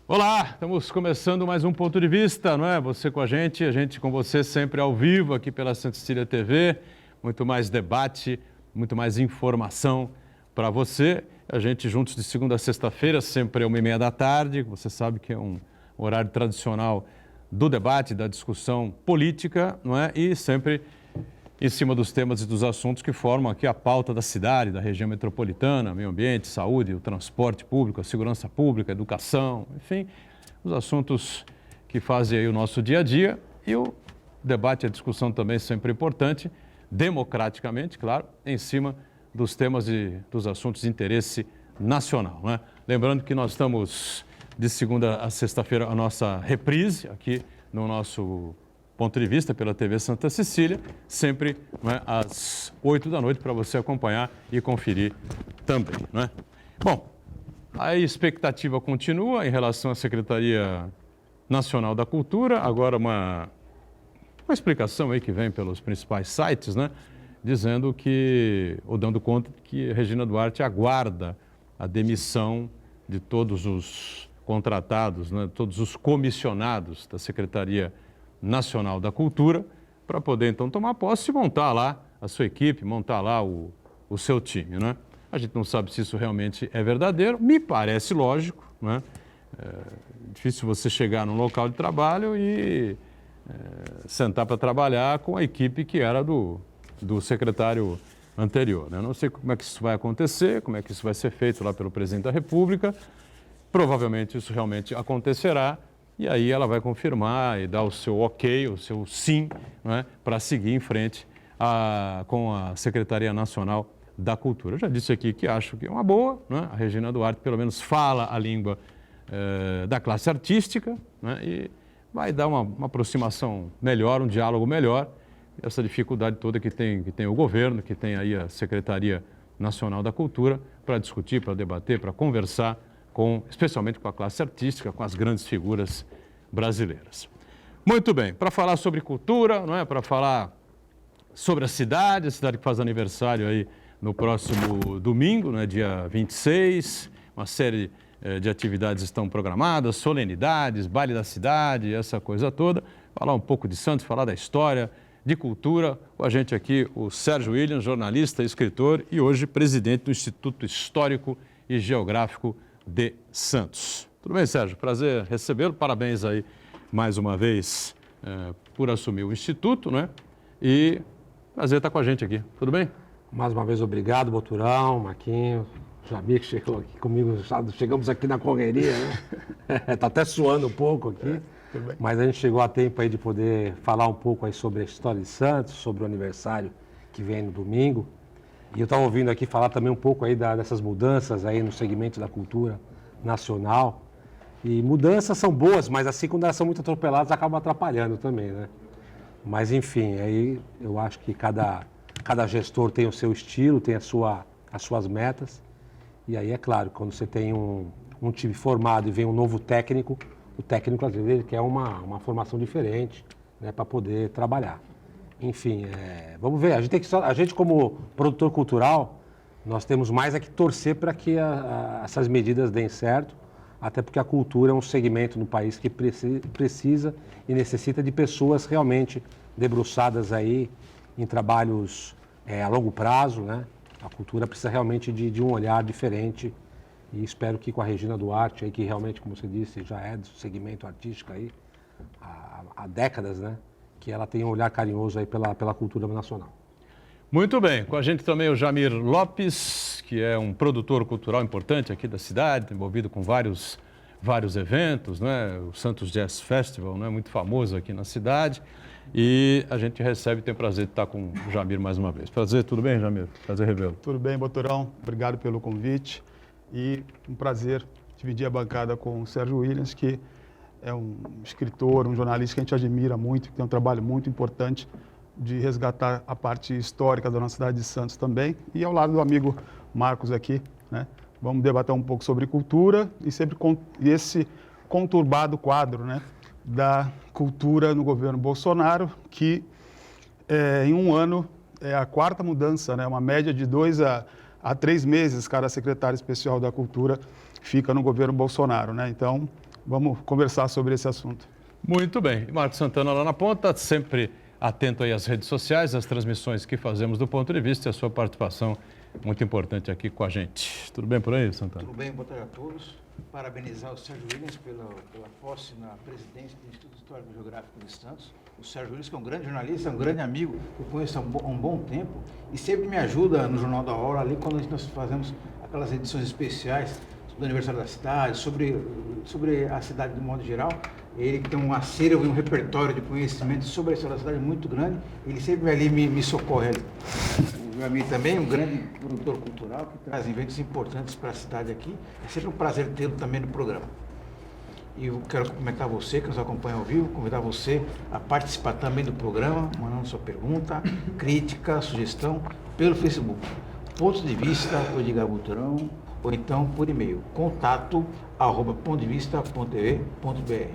Olá, estamos começando mais um Ponto de Vista, não é? Você com a gente com você sempre ao vivo aqui pela Santa Cecília TV. Muito mais debate, muito mais informação para você. A gente juntos de segunda a sexta-feira, sempre às 1h30 da tarde. Você sabe que é um horário tradicional do debate, da discussão política, não é? E sempre em cima dos temas e dos assuntos que formam aqui a pauta da cidade, da região metropolitana, meio ambiente, saúde, o transporte público, a segurança pública, a educação, enfim, os assuntos que fazem aí o nosso dia a dia. E o debate e a discussão também sempre importante, democraticamente, claro, em cima dos temas e dos assuntos de interesse nacional, né? Lembrando que nós estamos de segunda a sexta-feira a nossa reprise aqui no nosso Ponto de Vista pela TV Santa Cecília, sempre, não é, às 8 da noite para você acompanhar e conferir também, não é? Bom, a expectativa continua em relação à Secretaria Nacional da Cultura, agora uma explicação aí que vem pelos principais sites, né, dizendo que, ou dando conta que Regina Duarte aguarda a demissão de todos os contratados, né, todos os comissionados da Secretaria Nacional da Cultura, para poder então tomar posse e montar lá a sua equipe, montar lá o seu time, né? A gente não sabe se isso realmente é verdadeiro, me parece lógico, né? É difícil você chegar num local de trabalho e sentar para trabalhar com a equipe que era do secretário anterior, né? Eu não sei como é que isso vai acontecer, como é que isso vai ser feito lá pelo presidente da República. Provavelmente isso realmente acontecerá. E aí ela vai confirmar e dar o seu ok, o seu sim, né, para seguir em frente com a Secretaria Nacional da Cultura. Eu já disse aqui que acho que é uma boa, né? A Regina Duarte pelo menos fala a língua da classe artística, né, e vai dar uma aproximação melhor, um diálogo melhor. Essa dificuldade toda que tem o governo, que tem aí a Secretaria Nacional da Cultura, para discutir, para debater, para conversar, especialmente com a classe artística, com as grandes figuras brasileiras. Muito bem, para falar sobre cultura, não é? Para falar sobre a cidade que faz aniversário aí no próximo domingo, né? Dia 26, uma série de atividades estão programadas, solenidades, baile da cidade, essa coisa toda. Falar um pouco de Santos, falar da história, de cultura. Com a gente aqui o Sérgio Williams, jornalista, escritor e hoje presidente do Instituto Histórico e Geográfico de Santos. Tudo bem, Sérgio? Prazer recebê-lo. Parabéns aí mais uma vez por assumir o Instituto, né? E prazer estar com a gente aqui. Tudo bem? Mais uma vez, obrigado, Boturão, Marquinhos, Jamir, que chegou aqui comigo. Chegamos aqui na correria, né? Está até suando um pouco aqui, mas a gente chegou a tempo aí de poder falar um pouco aí sobre a história de Santos, sobre o aniversário que vem no domingo. E eu estava ouvindo aqui falar também um pouco aí dessas mudanças aí no segmento da cultura nacional. E mudanças são boas, mas assim, quando elas são muito atropeladas, acabam atrapalhando também, né? Mas, enfim, aí eu acho que cada gestor tem o seu estilo, tem as suas metas. E aí, é claro, quando você tem um time formado e vem um novo técnico, o técnico, às vezes, ele quer uma formação diferente, né, para poder trabalhar. Enfim, vamos ver. A gente, como produtor cultural, nós temos mais é que torcer para que essas medidas deem certo, até porque a cultura é um segmento no país que precisa e necessita de pessoas realmente debruçadas aí em trabalhos a longo prazo, né? A cultura precisa realmente de um olhar diferente e espero que com a Regina Duarte, aí, que realmente, como você disse, já é do segmento artístico aí há décadas, né? Que ela tenha um olhar carinhoso aí pela cultura nacional. Muito bem, com a gente também o Jamir Lopes, que é um produtor cultural importante aqui da cidade, envolvido com vários eventos, né? O Santos Jazz Festival, né? Muito famoso aqui na cidade. E a gente tem o prazer de estar com o Jamir mais uma vez. Prazer, tudo bem, Jamir? Prazer revê-lo. Tudo bem, Boturão. Obrigado pelo convite. E um prazer dividir a bancada com o Sérgio Williams, que é um escritor, um jornalista que a gente admira muito, que tem um trabalho muito importante de resgatar a parte histórica da nossa cidade de Santos também. E ao lado do amigo Marcos aqui, né? Vamos debater um pouco sobre cultura e sempre esse conturbado quadro, né, da cultura no governo Bolsonaro, que em um ano é a quarta mudança, né, uma média de 2 a 3 meses cada secretário especial da cultura fica no governo Bolsonaro, né? Então, vamos conversar sobre esse assunto. Muito bem. E Marcos Santana lá na ponta, sempre atento aí às redes sociais, às transmissões que fazemos do Ponto de Vista e a sua participação muito importante aqui com a gente. Tudo bem por aí, Santana? Tudo bem, boa tarde a todos. Parabenizar o Sérgio Williams pela posse na presidência do Instituto Histórico e Geográfico de Santos. O Sérgio Williams, que é um grande jornalista, um grande amigo, eu conheço há um bom tempo e sempre me ajuda no Jornal da Hora, ali quando nós fazemos aquelas edições especiais do aniversário da cidade, sobre a cidade de modo geral. Ele tem um acervo e um repertório de conhecimento sobre a história da cidade muito grande, ele sempre ali me socorre ali. O meu amigo também, um grande produtor cultural, que traz eventos importantes para a cidade aqui. É sempre um prazer tê-lo também no programa. E eu quero cumprimentar você, que nos acompanha ao vivo, convidar você a participar também do programa, mandando sua pergunta, crítica, sugestão, pelo Facebook. Ponto de Vista, Edgar Butrão, ou então por e-mail, contato@pontodevista.tv.br.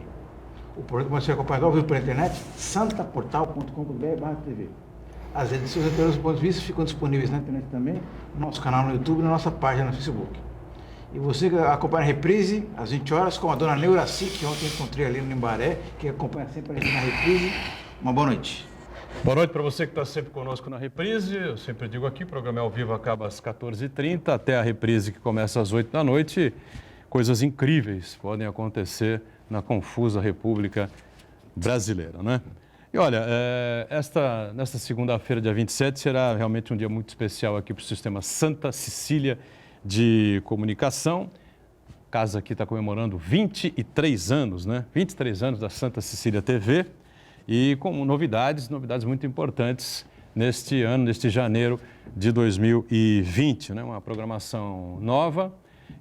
O programa você acompanha ao vivo pela internet, santaportal.com.br/tv. As edições anteriores do Ponto de Vista ficam disponíveis na internet também, no nosso canal no YouTube e na nossa página no Facebook. E você que acompanha a reprise, às 20 horas, com a dona Neuraci, que ontem encontrei ali no Imbaré, que acompanha sempre a gente na reprise. Uma boa noite. Boa noite para você que está sempre conosco na reprise. Eu sempre digo aqui, o programa é ao vivo, acaba às 14h30, até a reprise que começa às 8 da noite. Coisas incríveis podem acontecer na confusa República Brasileira, né? E olha, nesta segunda-feira, dia 27, será realmente um dia muito especial aqui para o Sistema Santa Cecília de Comunicação. A casa aqui está comemorando 23 anos, né? 23 anos da Santa Cecília TV. E com novidades muito importantes neste ano, neste janeiro de 2020, né? Uma programação nova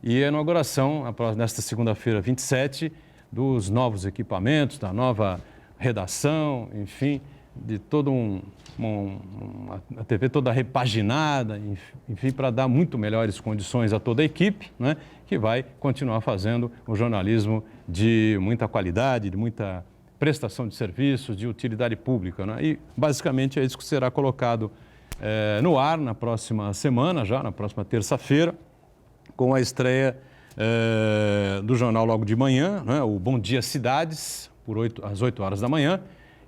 e a inauguração, nesta segunda-feira, 27, dos novos equipamentos, da nova redação, enfim, de todo a TV toda repaginada, enfim, para dar muito melhores condições a toda a equipe, né? Que vai continuar fazendo o jornalismo de muita qualidade, de muita prestação de serviços, de utilidade pública, né? E basicamente é isso que será colocado no ar na próxima semana, já na próxima terça-feira, com a estreia do jornal logo de manhã, né? O Bom Dia Cidades, às 8 horas da manhã,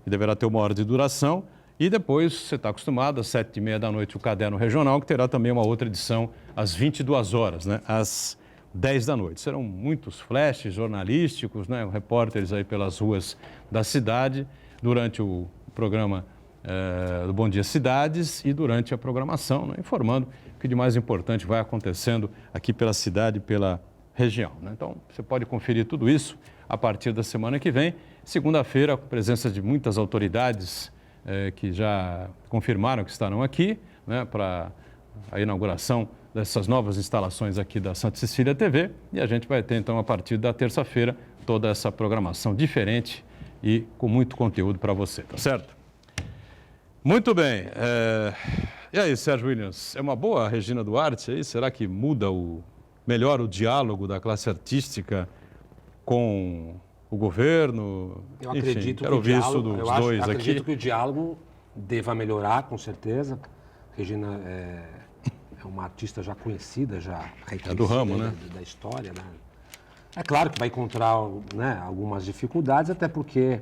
que deverá ter 1 hora de duração, e depois, você está acostumado, às 7h30 da noite, o Caderno Regional, que terá também uma outra edição às 22 horas, né? Às 10 da noite. Serão muitos flashes jornalísticos, né? Repórteres aí pelas ruas da cidade, durante o programa do Bom Dia Cidades e durante a programação, né? Informando o que de mais importante vai acontecendo aqui pela cidade e pela região, né? Então, você pode conferir tudo isso a partir da semana que vem. Segunda-feira, a presença de muitas autoridades que já confirmaram que estarão aqui, né, para a inauguração dessas novas instalações aqui da Santa Cecília TV. E a gente vai ter, então, a partir da terça-feira, toda essa programação diferente e com muito conteúdo para você, tá certo? Muito bem. E aí, Sérgio Williams, é uma boa a Regina Duarte aí? Será que muda melhor o diálogo da classe artística com o governo? Eu Enfim, acredito quero ouvir isso dos dois aqui. Acredito que o diálogo deva melhorar, com certeza. Regina é uma artista já conhecida, já reconhecida do ramo, né? Da história, né? É claro que vai encontrar, né, algumas dificuldades, até porque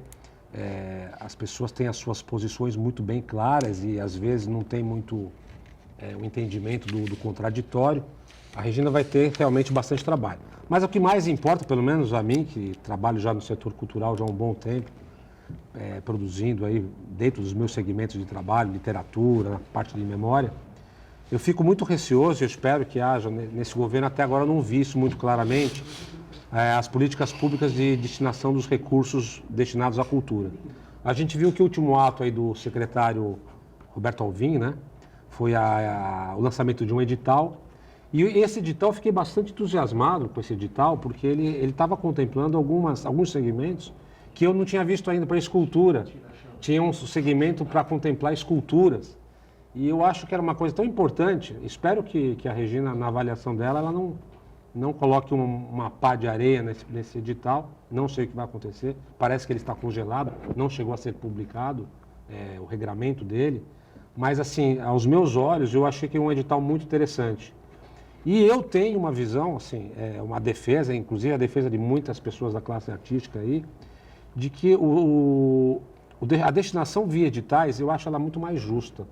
as pessoas têm as suas posições muito bem claras e às vezes não tem muito o entendimento do contraditório. A Regina vai ter realmente bastante trabalho. Mas o que mais importa, pelo menos a mim, que trabalho já no setor cultural já há um bom tempo, produzindo aí dentro dos meus segmentos de trabalho, literatura, na parte de memória, eu fico muito receoso e eu espero que haja, nesse governo até agora eu não vi isso muito claramente, as políticas públicas de destinação dos recursos destinados à cultura. A gente viu que o último ato aí do secretário Roberto Alvim, né, foi o lançamento de um edital. E esse edital, eu fiquei bastante entusiasmado com esse edital, porque ele estava contemplando alguns segmentos que eu não tinha visto ainda para escultura. Tinha um segmento para contemplar esculturas. E eu acho que era uma coisa tão importante. Espero que a Regina, na avaliação dela, ela não coloque uma pá de areia nesse edital. Não sei o que vai acontecer. Parece que ele está congelado, não chegou a ser publicado o regramento dele. Mas, assim, aos meus olhos, eu achei que é um edital muito interessante. E eu tenho uma visão, assim, uma defesa, inclusive a defesa de muitas pessoas da classe artística aí, de que a destinação via editais, eu acho ela muito mais justa,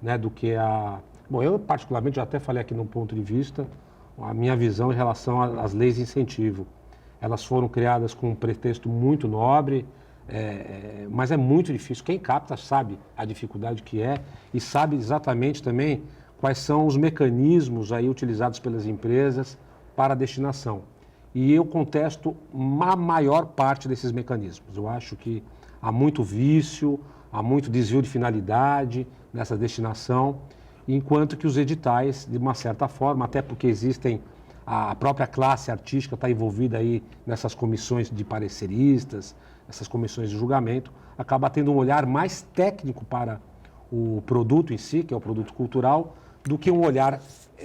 né, do que a... Bom, eu particularmente já até falei aqui num ponto de vista, a minha visão em relação às leis de incentivo. Elas foram criadas com um pretexto muito nobre, mas é muito difícil. Quem capta sabe a dificuldade que é e sabe exatamente também quais são os mecanismos aí utilizados pelas empresas para a destinação. E eu contesto a maior parte desses mecanismos. Eu acho que há muito vício, há muito desvio de finalidade nessa destinação, enquanto que os editais, de uma certa forma, até porque existem, a própria classe artística está envolvida aí nessas comissões de pareceristas, essas comissões de julgamento, acaba tendo um olhar mais técnico para o produto em si, que é o produto cultural, do que um olhar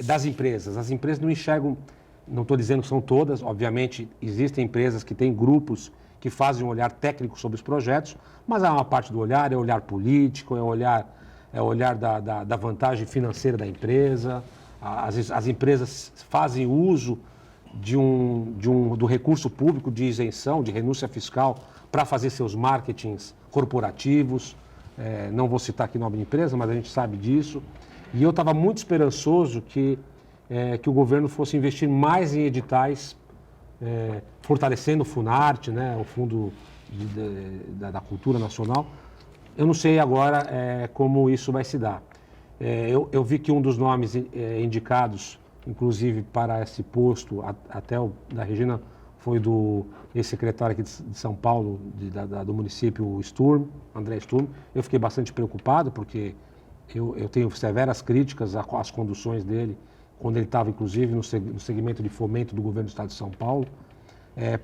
das empresas. As empresas não enxergam, não estou dizendo que são todas, obviamente existem empresas que têm grupos que fazem um olhar técnico sobre os projetos, mas há uma parte do olhar, é olhar político, é olhar da vantagem financeira da empresa. As empresas fazem uso do recurso público de isenção, de renúncia fiscal, para fazer seus marketings corporativos. Não vou citar aqui o nome de empresa, mas a gente sabe disso. E eu estava muito esperançoso que o governo fosse investir mais em editais, fortalecendo o Funarte, né, o Fundo da Cultura Nacional. Eu não sei agora como isso vai se dar. Eu vi que um dos nomes indicados, inclusive para esse posto, até da Regina, foi do ex-secretário aqui de São Paulo, do município, Sturm, André Sturm. Eu fiquei bastante preocupado, porque eu tenho severas críticas às conduções dele, quando ele estava, inclusive, no segmento de fomento do governo do Estado de São Paulo,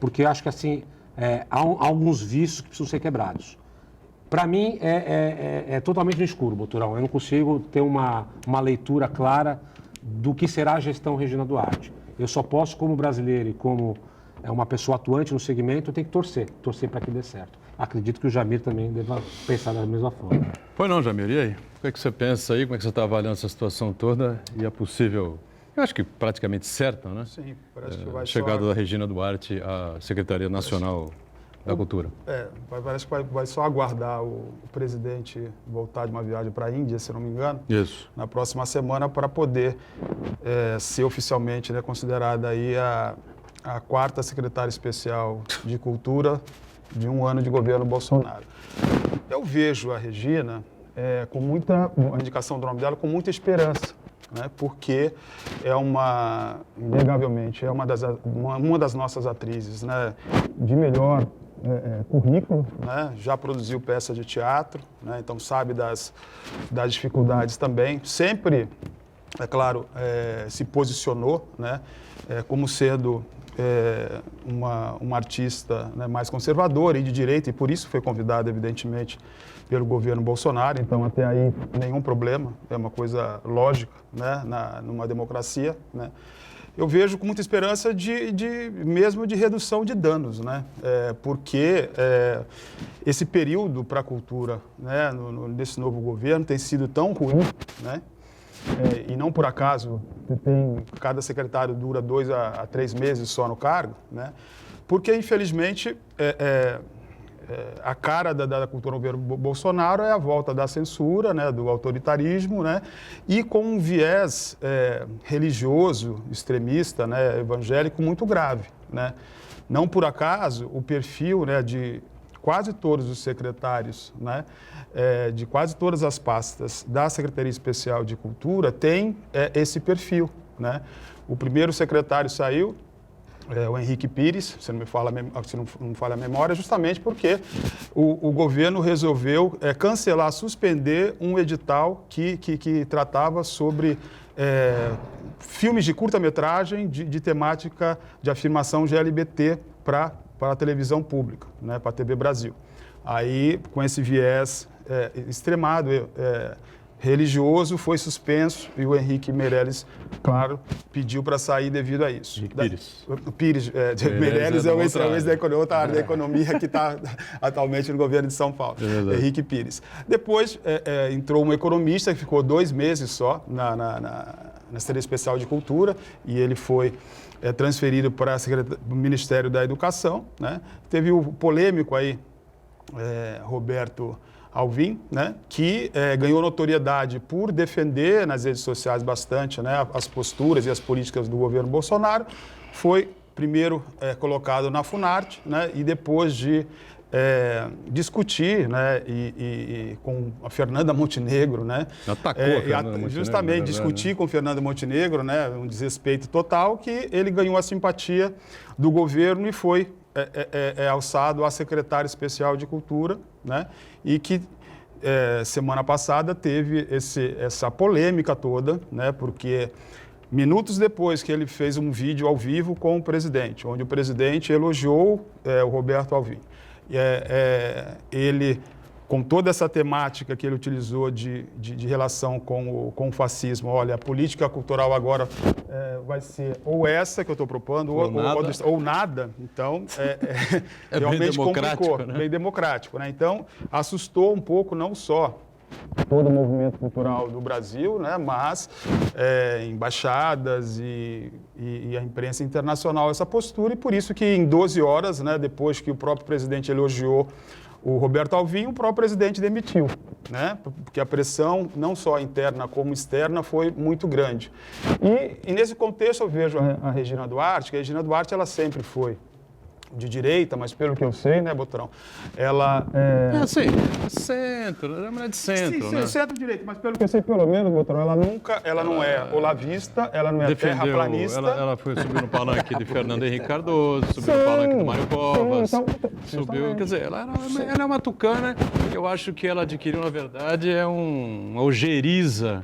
porque eu acho que assim, há alguns vícios que precisam ser quebrados. Para mim, é totalmente no escuro, Boturão. Eu não consigo ter uma leitura clara do que será a gestão Regina Duarte. Eu só posso, como brasileiro e como uma pessoa atuante no segmento, eu tenho que torcer para que dê certo. Acredito que o Jamir também deva pensar da mesma forma. Pois não, Jamir. E aí? O que é que você pensa aí? Como é que você está avaliando essa situação toda e a possível, eu acho que praticamente certa, né? Sim, parece que vai chegada da Regina Duarte à Secretaria Nacional da Cultura. Parece que vai só aguardar o presidente voltar de uma viagem para a Índia, se não me engano, Isso. na próxima semana, para poder ser oficialmente, né, considerada aí a quarta secretária especial de Cultura de um ano de governo Bolsonaro. Eu vejo a Regina a indicação do nome dela com muita esperança, né, porque inegavelmente, é uma das nossas atrizes, né, de melhor currículo, né, já produziu peça de teatro, né, então sabe das dificuldades também, sempre, é claro, se posicionou, né, como sendo uma artista, né, mais conservadora e de direita, e por isso foi convidada, evidentemente, pelo governo Bolsonaro. Então, até aí, nenhum problema, é uma coisa lógica, né, numa democracia, né. Eu vejo com muita esperança mesmo de redução de danos, né, porque esse período para a cultura, né, nesse novo governo tem sido tão ruim, né. E não por acaso, cada secretário dura 2 a 3 meses só no cargo, né? Porque, infelizmente, a cara da cultura no governo Bolsonaro é a volta da censura, né, do autoritarismo, né, e com um viés religioso, extremista, né, evangélico muito grave, né? Não por acaso, o perfil, né, de quase todos os secretários, né, de quase todas as pastas da Secretaria Especial de Cultura tem esse perfil, né? O primeiro secretário saiu, o Henrique Pires, se não me falha a memória, justamente porque o governo resolveu cancelar, suspender um edital que tratava sobre filmes de curta-metragem de temática de afirmação GLBT para a televisão pública, né, para a TV Brasil. Aí, com esse viés extremado, religioso, foi suspenso e o Henrique Meirelles, claro, pediu para sair devido a isso. Henrique Pires. O Pires, Meirelles é o ex outra área da economia que está atualmente no governo de São Paulo. Henrique Pires. Depois entrou um economista que ficou 2 meses só na Secretaria Especial de Cultura, e ele foi transferido para o Ministério da Educação, né? Teve o polêmico aí, Roberto Alvim, né, que ganhou notoriedade por defender nas redes sociais bastante, né, as posturas e as políticas do governo Bolsonaro. Foi primeiro colocado na Funarte, né, e depois de discutir, né, com a Fernanda Montenegro, né, atacou a Fernanda Montenegro, justamente discutir com Fernanda Montenegro, né, um desrespeito total, que ele ganhou a simpatia do governo e foi alçado a secretário especial de Cultura, né? E que semana passada teve essa polêmica toda, né? Porque minutos depois que ele fez um vídeo ao vivo com o presidente, onde o presidente elogiou o Roberto Alvim. Ele, com toda essa temática que ele utilizou de relação com o fascismo, olha, a política cultural agora vai ser ou essa que eu estou propondo, ou nada. Então, realmente bem democrático, complicou, né? bem democrático, né? Então, assustou um pouco não só todo o movimento cultural do Brasil, né, mas embaixadas e a imprensa internacional essa postura, e por isso que em 12 horas, né, depois que o próprio presidente elogiou o Roberto Alvim, o próprio presidente demitiu, né? Porque a pressão, não só interna como externa, foi muito grande. E nesse contexto eu vejo a Regina Duarte, que a Regina Duarte ela sempre foi de direita, mas pelo que eu sei, né, Boturão, ela centro, ela é de centro, sim, né? centro-direita, mas pelo que eu sei, pelo menos, Boturão, ela não é olavista, ela não é terraplanista. Ela foi subir no palanque de Fernando Henrique Cardoso, subiu no palanque do Mário Covas, subiu, quer dizer, ela é uma tucana, e eu acho que ela adquiriu, na verdade, uma ojeriza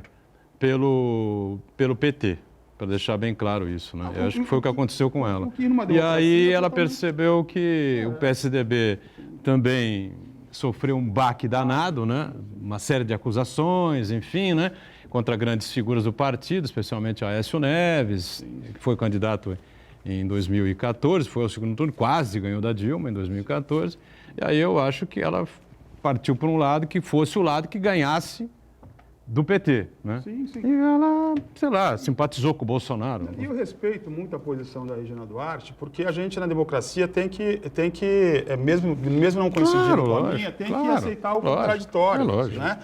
pelo PT. Para deixar bem claro isso, né? Eu acho que foi o que aconteceu com ela. E aí ela percebeu que o PSDB também sofreu um baque danado, né? Uma série de acusações, enfim, né? Contra grandes figuras do partido, especialmente Aécio Neves, que foi candidato em 2014, foi ao segundo turno, quase ganhou da Dilma em 2014. E aí eu acho que ela partiu por um lado que fosse o lado que ganhasse do PT, né? Sim. E ela, sei lá, simpatizou com o Bolsonaro. E eu respeito muito a posição da Regina Duarte, porque a gente na democracia tem que mesmo não coincidindo com a minha, tem que aceitar o contraditório, né?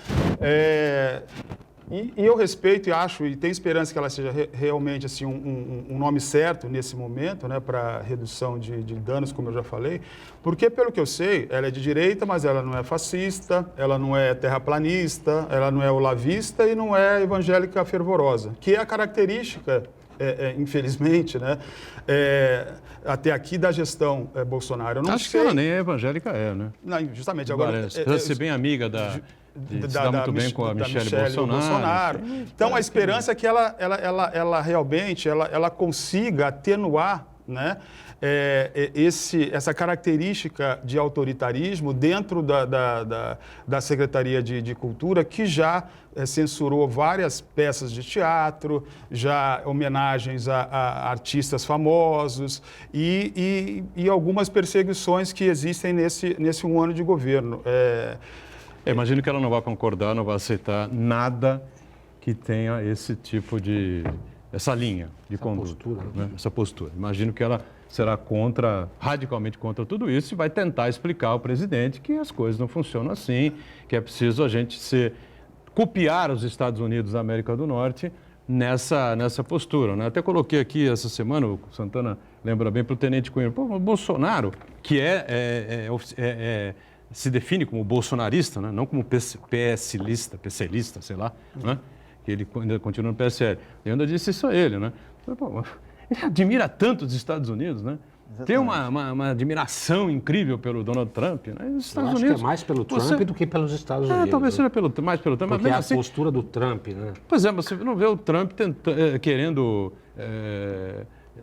E eu respeito e acho, e tenho esperança que ela seja realmente assim, um nome certo nesse momento, né, para redução de danos, como eu já falei, porque, pelo que eu sei, ela é de direita, mas ela não é fascista, ela não é terraplanista, ela não é olavista e não é evangélica fervorosa, que é a característica, infelizmente, né, até aqui da gestão Bolsonaro. Eu não acho sei... que ela nem é evangélica, né? Não, justamente. Agora, ser bem amiga se dá muito bem com a Michelle Bolsonaro. Então, a esperança é que ela realmente consiga atenuar, né, essa característica de autoritarismo dentro da Secretaria de Cultura, que já censurou várias peças de teatro, já homenagens a artistas famosos e algumas perseguições que existem nesse um ano de governo. Imagino que ela não vai concordar, não vai aceitar nada que tenha esse tipo essa linha de conduta, postura, né? Essa postura. Imagino que ela será radicalmente contra tudo isso e vai tentar explicar ao presidente que as coisas não funcionam assim, que é preciso a gente copiar os Estados Unidos da América do Norte nessa postura, né? Até coloquei aqui essa semana, o Santana lembra bem, para o Tenente Cunha, o Bolsonaro, que se define como bolsonarista, né? Não como PSLista, sei lá, né? Que ele ainda continua no PSL. Eu ainda disse isso a ele, né? Ele admira tanto os Estados Unidos, né? Exatamente. Tem uma admiração incrível pelo Donald Trump, né? Os Estados Unidos, que é mais pelo Trump do que pelos Estados Unidos. Talvez seja mais pelo Trump. Porque mas é assim, a postura do Trump, né? Pois é, você não vê o Trump querendo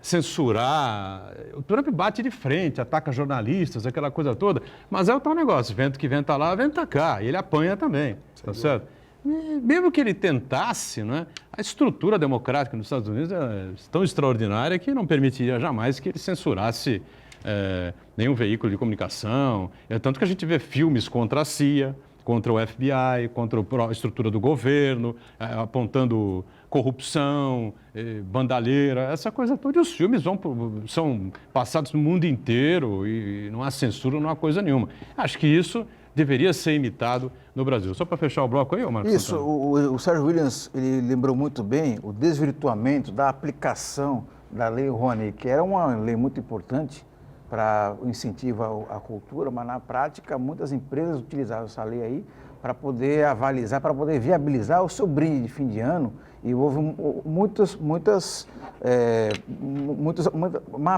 censurar. O Trump bate de frente, ataca jornalistas, aquela coisa toda. Mas é o tal negócio, vento que venta lá, venta cá. E ele apanha também, tá certo? Mesmo que ele tentasse, né, a estrutura democrática nos Estados Unidos é tão extraordinária que não permitiria jamais que ele censurasse nenhum veículo de comunicação. É tanto que a gente vê filmes contra a CIA, contra o FBI, contra a estrutura do governo, apontando corrupção, bandalheira, essa coisa toda. E os filmes são passados no mundo inteiro e não há censura, não há coisa nenhuma. Acho que isso deveria ser imitado no Brasil. Só para fechar o bloco aí, Marcos Isso, Santana. o Sérgio Williams, ele lembrou muito bem o desvirtuamento da aplicação da Lei Rouanet, que era uma lei muito importante para o incentivo à cultura, mas na prática muitas empresas utilizaram essa lei aí para poder avalizar, para poder viabilizar o seu brinde de fim de ano, e houve muita má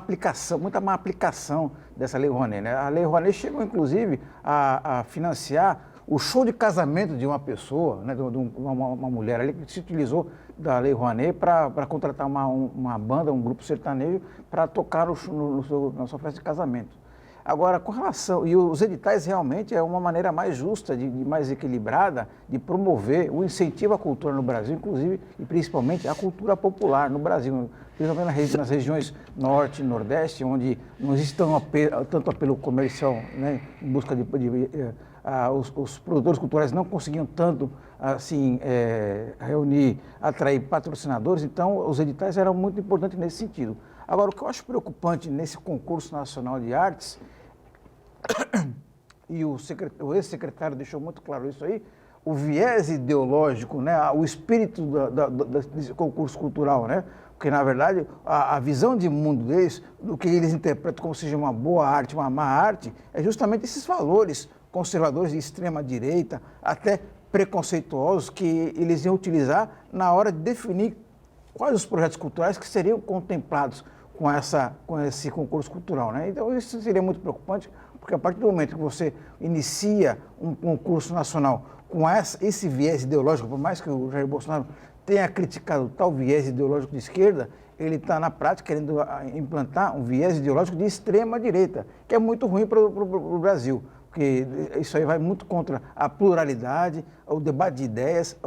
aplicação dessa Lei Rouanet, né? A Lei Rouanet chegou, inclusive, a financiar o show de casamento de uma pessoa, né, de uma mulher ali, que se utilizou da Lei Rouanet para contratar uma banda, um grupo sertanejo, para tocar na sua festa de casamento. Agora, com relação... E os editais realmente é uma maneira mais justa, mais equilibrada, de promover o incentivo à cultura no Brasil, inclusive e principalmente a cultura popular no Brasil, principalmente nas regiões norte e nordeste, onde não existe tanto apelo comercial, né, em busca os produtores culturais não conseguiam tanto assim reunir, atrair patrocinadores, então os editais eram muito importantes nesse sentido. Agora, o que eu acho preocupante nesse concurso nacional de artes, e o ex-secretário deixou muito claro isso aí, o viés ideológico, né, o espírito desse concurso cultural, né? Porque, na verdade, a visão de mundo deles, do que eles interpretam como seja uma boa arte, uma má arte, é justamente esses valores conservadores de extrema direita, até preconceituosos, que eles iam utilizar na hora de definir quais os projetos culturais que seriam contemplados com esse concurso cultural, né? Então, isso seria muito preocupante, porque a partir do momento que você inicia um concurso nacional com esse viés ideológico, por mais que o Jair Bolsonaro tenha criticado tal viés ideológico de esquerda, ele está, na prática, querendo implantar um viés ideológico de extrema direita, que é muito ruim para o Brasil, porque isso aí vai muito contra a pluralidade, o debate de ideias,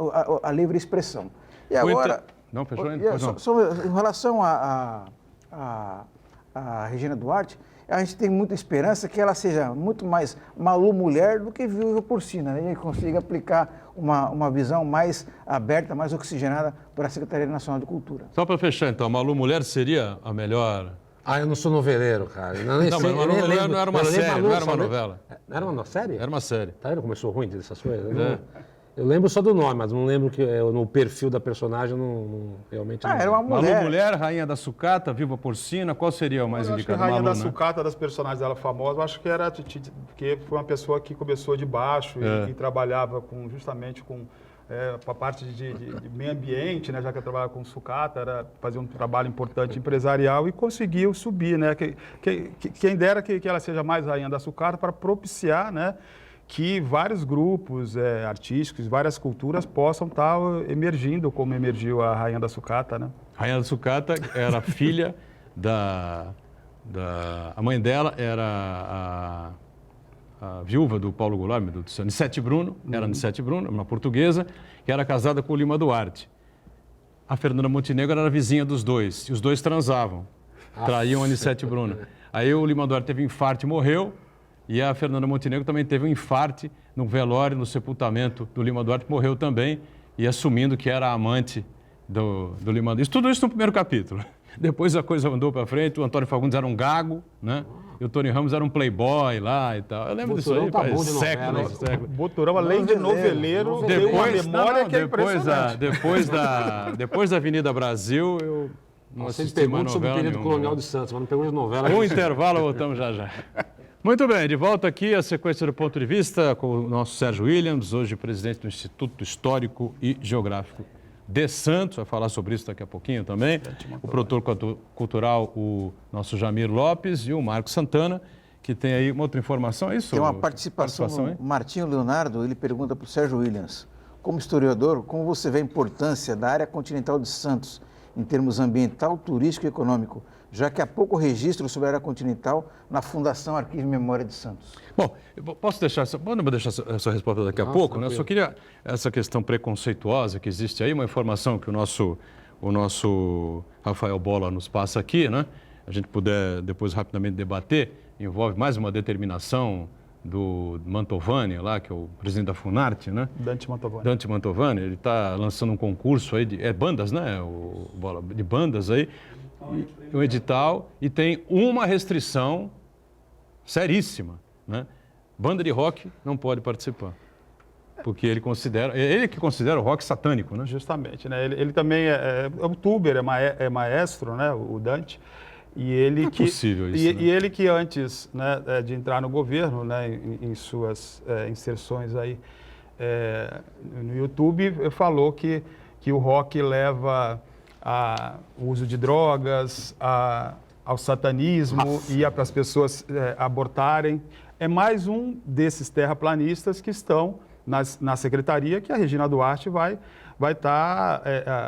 a livre expressão. E agora... Não, fechou ainda? Em relação à Regina Duarte, a gente tem muita esperança que ela seja muito mais Malu mulher do que viúva porcina, né? E consiga aplicar uma visão mais aberta, mais oxigenada para a Secretaria Nacional de Cultura. Só para fechar, então, a Malu Mulher seria a melhor... Eu não sou noveleiro, cara. Não, mas Malu Mulher não era uma série, não era uma novela. Era uma série? Era uma série. Tá vendo como eu sou ruim dessas coisas? Eu lembro só do nome, mas não lembro que no perfil da personagem realmente não. Era uma mulher. Malu Mulher, Rainha da Sucata, Viúva Porcina, qual seria o mais indicado? A Rainha Malu, da Sucata, das personagens dela famosa, eu acho que era porque foi uma pessoa que começou de baixo e trabalhava justamente com a parte de meio ambiente, né, já que ela trabalhava com sucata, fazia um trabalho importante empresarial e conseguiu subir, né? Quem dera que ela seja mais Rainha da Sucata para propiciar, né, que vários grupos artísticos, várias culturas possam estar emergindo como emergiu a Rainha da Sucata, né? Rainha da Sucata era filha a mãe dela era a viúva do Paulo Goulart, meu Deus do céu, Anicete Bruno, era Anicete Bruno, uma portuguesa, que era casada com o Lima Duarte. A Fernanda Montenegro era vizinha dos dois, e os dois transavam, traíam a Anicete Bruno. Aí o Lima Duarte teve um infarto e morreu, e a Fernanda Montenegro também teve um infarte no velório, no sepultamento do Lima Duarte, morreu também, e assumindo que era a amante do Lima Duarte. Tudo isso no primeiro capítulo. Depois a coisa andou para frente, o Antônio Fagundes era um gago, né? E o Tony Ramos era um playboy lá e tal. Eu lembro disso aí, faz séculos. Boturão, além de noveleiro, tem uma memória que é impressionante. Depois da Avenida Brasil, eu não assisti mais novela sobre o período colonial de Santos, mas não pegou de novela. Um intervalo, voltamos já. Muito bem, de volta aqui a sequência do Ponto de Vista com o nosso Sérgio Williams, hoje presidente do Instituto Histórico e Geográfico de Santos, vai falar sobre isso daqui a pouquinho também. O produtor cultural, o nosso Jamir Lopes, e o Marcos Santana, que tem aí uma outra informação, é isso? Tem uma participação do Martinho Leonardo, ele pergunta para o Sérgio Williams, como historiador, como você vê a importância da área continental de Santos em termos ambiental, turístico e econômico, já que há pouco registro sobre a área continental na Fundação Arquivo e Memória de Santos? Bom, posso deixar essa resposta daqui a pouco, né? Eu só queria essa questão preconceituosa que existe aí, uma informação que o nosso Rafael Bola nos passa aqui, né? A gente puder depois rapidamente debater, envolve mais uma determinação do Mantovani, lá, que é o presidente da Funarte, né? Dante Mantovani. Dante Mantovani, ele está lançando um concurso aí de bandas, né? De bandas aí, um edital, e tem uma restrição seríssima, né? Banda de rock não pode participar, porque ele que considera o rock satânico, né? Justamente, né? Ele também é youtuber, é maestro, né? O Dante. E ele que, possível isso, né? E ele que antes, né, de entrar no governo, né, em suas inserções aí no YouTube, falou que o rock leva ao uso de drogas, ao satanismo e para as pessoas abortarem. É mais um desses terraplanistas que estão na secretaria que a Regina Duarte vai estar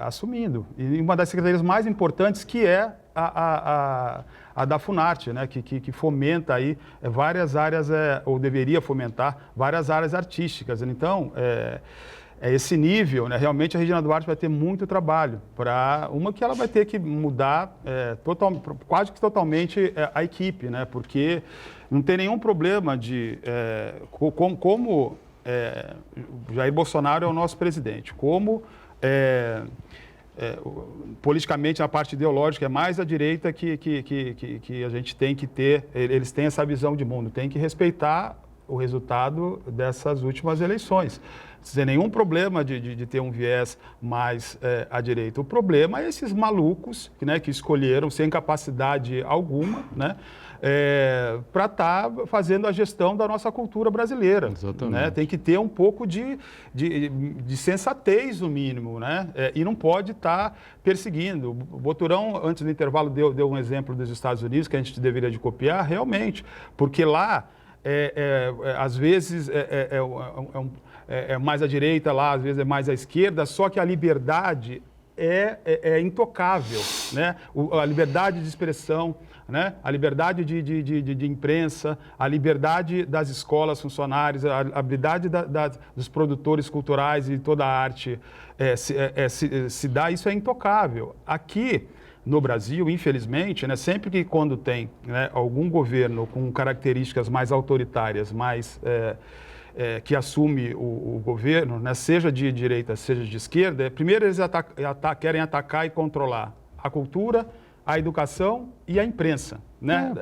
assumindo. E uma das secretarias mais importantes que é a da Funarte, né, que fomenta aí várias áreas, ou deveria fomentar várias áreas artísticas. Então, esse nível, né, realmente a Regina Duarte vai ter muito trabalho para que ela vai ter que mudar quase que totalmente a equipe, né, porque não tem nenhum problema de como Jair Bolsonaro é o nosso presidente, politicamente, na parte ideológica, é mais a direita que a gente tem que ter, eles têm essa visão de mundo, tem que respeitar o resultado dessas últimas eleições. Sem nenhum problema de ter um viés mais à direita. O problema é esses malucos, né, que escolheram, sem capacidade alguma, né, para estar fazendo a gestão da nossa cultura brasileira. Exatamente. Né? Tem que ter um pouco de sensatez, no mínimo, né? E não pode estar perseguindo. O Boturão, antes do intervalo, deu um exemplo dos Estados Unidos, que a gente deveria de copiar, realmente, porque lá, às vezes, é mais à direita, lá às vezes é mais à esquerda, só que a liberdade é intocável, né? A liberdade de expressão, né? A liberdade de imprensa, a liberdade das escolas funcionárias, a liberdade dos produtores culturais e toda a arte se dá, isso é intocável. Aqui no Brasil, infelizmente, né, sempre que quando tem, né, algum governo com características mais autoritárias, mais que assume o governo, né, seja de direita, seja de esquerda, primeiro eles querem atacar e controlar a cultura, a educação e a imprensa. Né?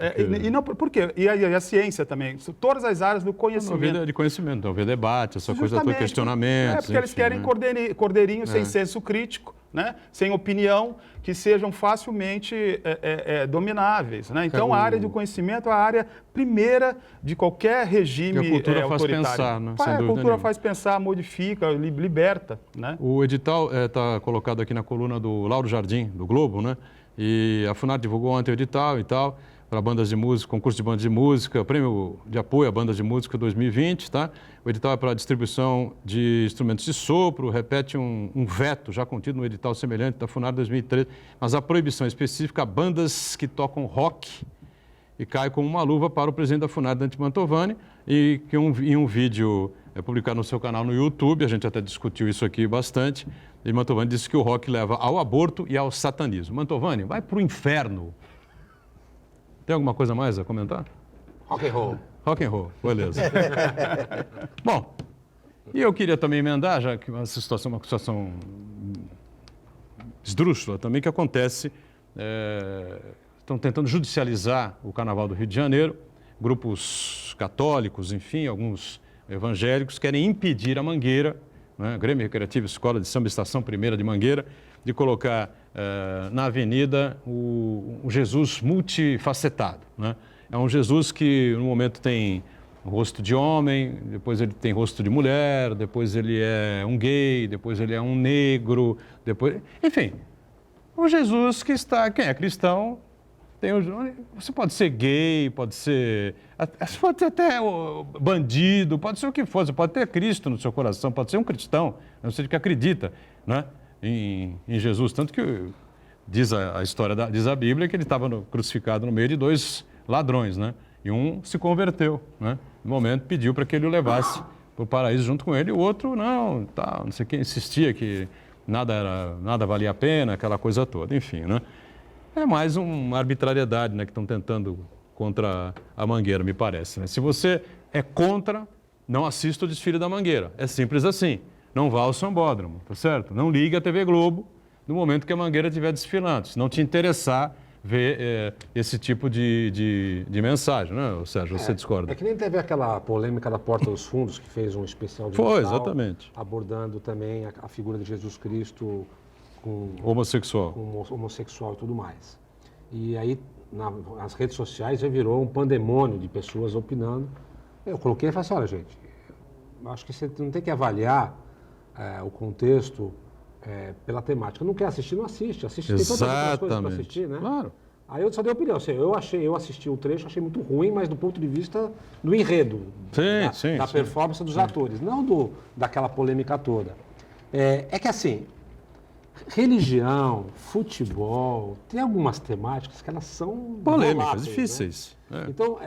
Por quê? E a ciência também, todas as áreas do conhecimento. Não, de conhecimento, não haver debate, essa coisa toda, questionamentos. Porque eles querem cordeirinhos sem senso crítico, né? Sem opinião, que sejam facilmente domináveis. Né? Então, a área do conhecimento é a área primeira de qualquer regime autoritário. A cultura faz pensar, né? Sem dúvida A cultura nenhuma. faz pensar, modifica, liberta. Né? O edital está colocado aqui na coluna do Lauro Jardim, do Globo, né? E a Funarte divulgou ontem o edital e tal, para bandas de música, concurso de bandas de música, prêmio de apoio a bandas de música 2020, tá? O edital é para a distribuição de instrumentos de sopro, repete um veto já contido no edital semelhante da Funarte 2013, mas a proibição específica a bandas que tocam rock e cai como uma luva para o presidente da Funarte, Dante Mantovani, e que em um vídeo publicado no seu canal no YouTube, a gente até discutiu isso aqui bastante, e Mantovani disse que o rock leva ao aborto e ao satanismo. Mantovani, vai para o inferno. Tem alguma coisa mais a comentar? Rock and roll. Rock and roll, beleza. Bom, e eu queria também emendar, já que uma situação esdrúxula também que acontece, estão tentando judicializar o Carnaval do Rio de Janeiro, grupos católicos, enfim, alguns evangélicos querem impedir a Mangueira, né, Grêmio Recreativo Escola de Samba Estação Primeira de Mangueira, de colocar na avenida o Jesus multifacetado. Né? É um Jesus que, no momento, tem rosto de homem, depois ele tem rosto de mulher, depois ele é um gay, depois ele é um negro, depois... Enfim, o Jesus que está... Quem é cristão, você pode ser gay, pode ser até bandido, pode ser o que for, você pode ter Cristo no seu coração, pode ser um cristão, não sei de que acredita, né? Em Jesus, tanto que diz a história, diz a Bíblia que ele estava crucificado no meio de dois ladrões, né? E um se converteu, né? No momento pediu para que ele o levasse para o paraíso junto com ele, e o outro não sei quem, insistia que nada valia a pena, aquela coisa toda, enfim, né? É mais uma arbitrariedade, né, que estão tentando contra a Mangueira, me parece, né? Se você é contra, não assista o desfile da Mangueira. É simples assim. Não vá ao sambódromo, tá certo? Não ligue a TV Globo no momento que a Mangueira estiver desfilando. Se não te interessar ver esse tipo de mensagem, né, Sérgio? Você discorda? É que nem teve aquela polêmica da Porta dos Fundos, que fez um especial de Foi, Natal, exatamente. abordando também a figura de Jesus Cristo com Homossexual. homossexual e tudo mais. E aí, nas redes sociais, já virou um pandemônio de pessoas opinando. Eu coloquei e falei assim, olha, gente, eu acho que você não tem que avaliar o contexto pela temática. Não quer assistir, não assiste. Assiste, tem tantas outras coisas para assistir, né? Claro. Aí eu só dei opinião. Assim, eu assisti o trecho, achei muito ruim, mas do ponto de vista do enredo, da performance dos atores, não daquela polêmica toda. É que assim, religião, futebol, tem algumas temáticas que elas são polêmicas, voláteis, difíceis. Né? Então,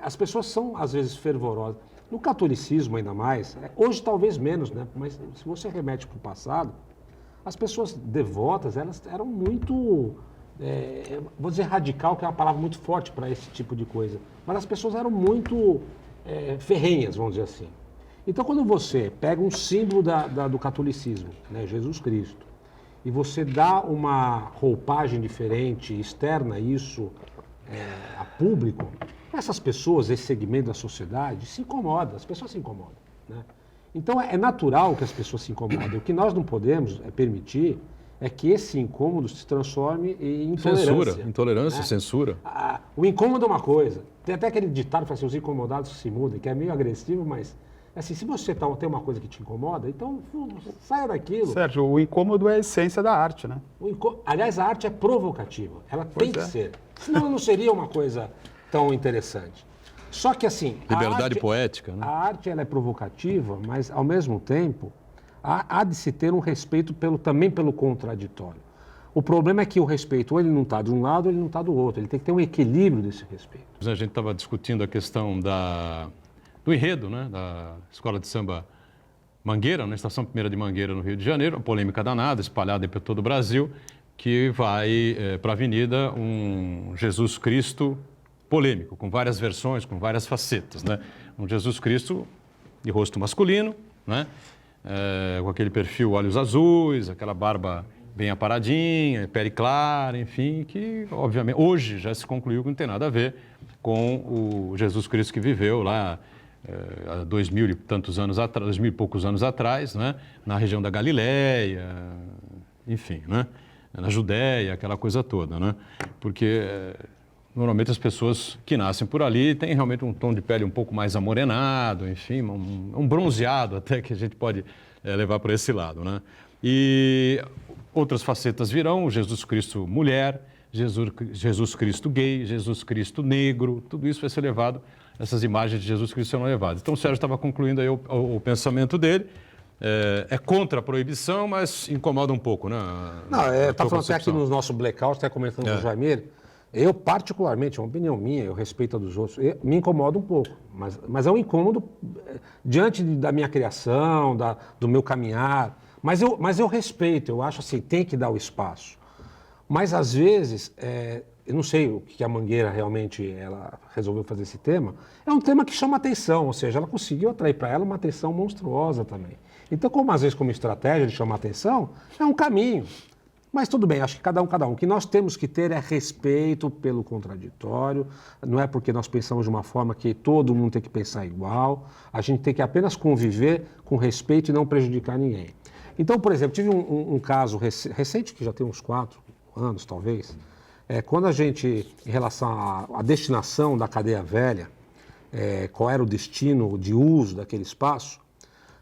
as pessoas são às vezes fervorosas. No catolicismo ainda mais, hoje talvez menos, né? Mas se você remete para o passado, as pessoas devotas, elas eram muito, vou dizer radical, que é uma palavra muito forte para esse tipo de coisa, mas as pessoas eram muito ferrenhas, vamos dizer assim. Então, quando você pega um símbolo do catolicismo, né, Jesus Cristo, e você dá uma roupagem diferente, externa isso a público, essas pessoas, esse segmento da sociedade, se incomodam, as pessoas se incomodam. Né? Então, é natural que as pessoas se incomodem. O que nós não podemos permitir é que esse incômodo se transforme em intolerância. Intolerância, né? censura. O incômodo é uma coisa. Tem até aquele ditado que fala assim, os incomodados se mudam, que é meio agressivo, mas assim, se você tem uma coisa que te incomoda, então saia daquilo. Sérgio, o incômodo é a essência da arte, né? Aliás, a arte é provocativa. Ela tem que ser. Senão não seria uma coisa tão interessante. Só que assim... Liberdade poética, né? A arte ela é provocativa, mas ao mesmo tempo há de se ter um respeito também pelo contraditório. O problema é que o respeito, ou ele não está de um lado, ou ele não está do outro. Ele tem que ter um equilíbrio desse respeito. A gente estava discutindo a questão do enredo, né, da Escola de Samba Mangueira, na Estação 1ª de Mangueira, no Rio de Janeiro, a polêmica danada, espalhada por todo o Brasil, que vai para a Avenida um Jesus Cristo polêmico, com várias versões, com várias facetas, né? Um Jesus Cristo de rosto masculino, né? Com aquele perfil olhos azuis, aquela barba bem aparadinha, pele clara, enfim, que obviamente hoje já se concluiu que não tem nada a ver com o Jesus Cristo que viveu lá há 2000 e poucos anos atrás, né? Na região da Galileia, enfim, né? Na Judéia, aquela coisa toda, né? Porque normalmente as pessoas que nascem por ali têm realmente um tom de pele um pouco mais amorenado, enfim, um bronzeado até que a gente pode levar para esse lado, né? E outras facetas virão, Jesus Cristo mulher, Jesus Cristo gay, Jesus Cristo negro, tudo isso vai ser levado, essas imagens de Jesus Cristo serão levadas. Então o Sérgio estava concluindo aí o pensamento dele. É contra a proibição, mas incomoda um pouco, né? Não, está falando até aqui no nosso blackout, até comentando com o Jaimir, eu particularmente, é uma opinião minha, eu respeito a dos outros, me incomoda um pouco, mas é um incômodo diante da minha criação, do meu caminhar, mas eu respeito, eu acho assim, tem que dar o espaço. Mas às vezes, eu não sei o que a Mangueira realmente ela resolveu fazer esse tema, é um tema que chama atenção, ou seja, ela conseguiu atrair para ela uma atenção monstruosa também. Então, às vezes como estratégia de chamar atenção, é um caminho. Mas tudo bem, acho que cada um. O que nós temos que ter é respeito pelo contraditório, não é porque nós pensamos de uma forma que todo mundo tem que pensar igual, a gente tem que apenas conviver com respeito e não prejudicar ninguém. Então, por exemplo, tive um caso recente, que já tem uns 4 anos talvez, quando a gente, em relação à destinação da Cadeia Velha, qual era o destino de uso daquele espaço,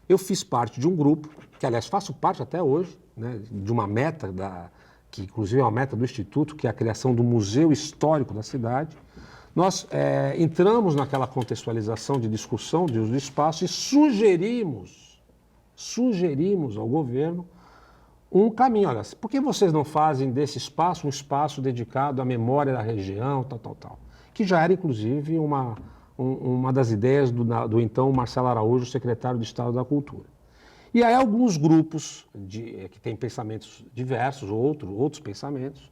eu fiz parte de um grupo, que aliás faço parte até hoje, né, de uma meta, que inclusive é uma meta do Instituto, que é a criação do Museu Histórico da cidade. Nós entramos naquela contextualização de discussão de uso do espaço e sugerimos ao governo um caminho. Olha, por que vocês não fazem desse espaço um espaço dedicado à memória da região, tal, que já era inclusive uma das ideias do então Marcelo Araújo, secretário de Estado da Cultura. E aí alguns grupos que têm pensamentos diversos, outros pensamentos,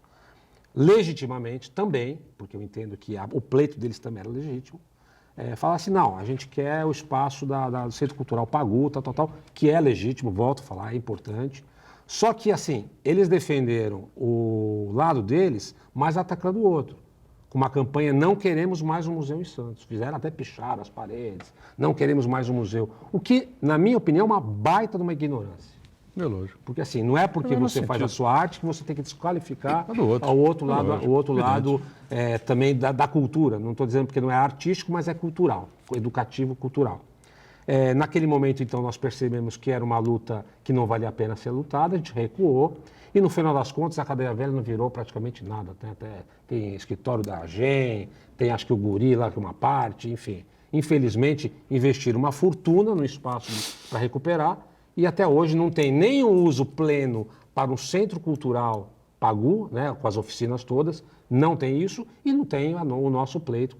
legitimamente também, porque eu entendo que o pleito deles também era legítimo, falar assim, não, a gente quer o espaço do Centro Cultural Pagu, tal, que é legítimo, volto a falar, é importante. Só que, assim, eles defenderam o lado deles, mas atacando o outro. Com uma campanha, não queremos mais um museu em Santos. Fizeram até pichar as paredes, não queremos mais um museu. O que, na minha opinião, é uma baita de uma ignorância. É lógico. Porque assim, não é porque você faz a sua arte que você tem que desqualificar o outro lado também da cultura. Não estou dizendo porque não é artístico, mas é cultural, educativo, cultural. Naquele momento, então, nós percebemos que era uma luta que não valia a pena ser lutada, a gente recuou, e no final das contas a Cadeia Velha não virou praticamente nada. Tem escritório da AGEM, tem acho que o Guri lá, que é uma parte, enfim. Infelizmente, investiram uma fortuna no espaço para recuperar, e até hoje não tem nem o uso pleno para um centro cultural Pagu, né, com as oficinas todas, não tem isso, e não tem o nosso pleito,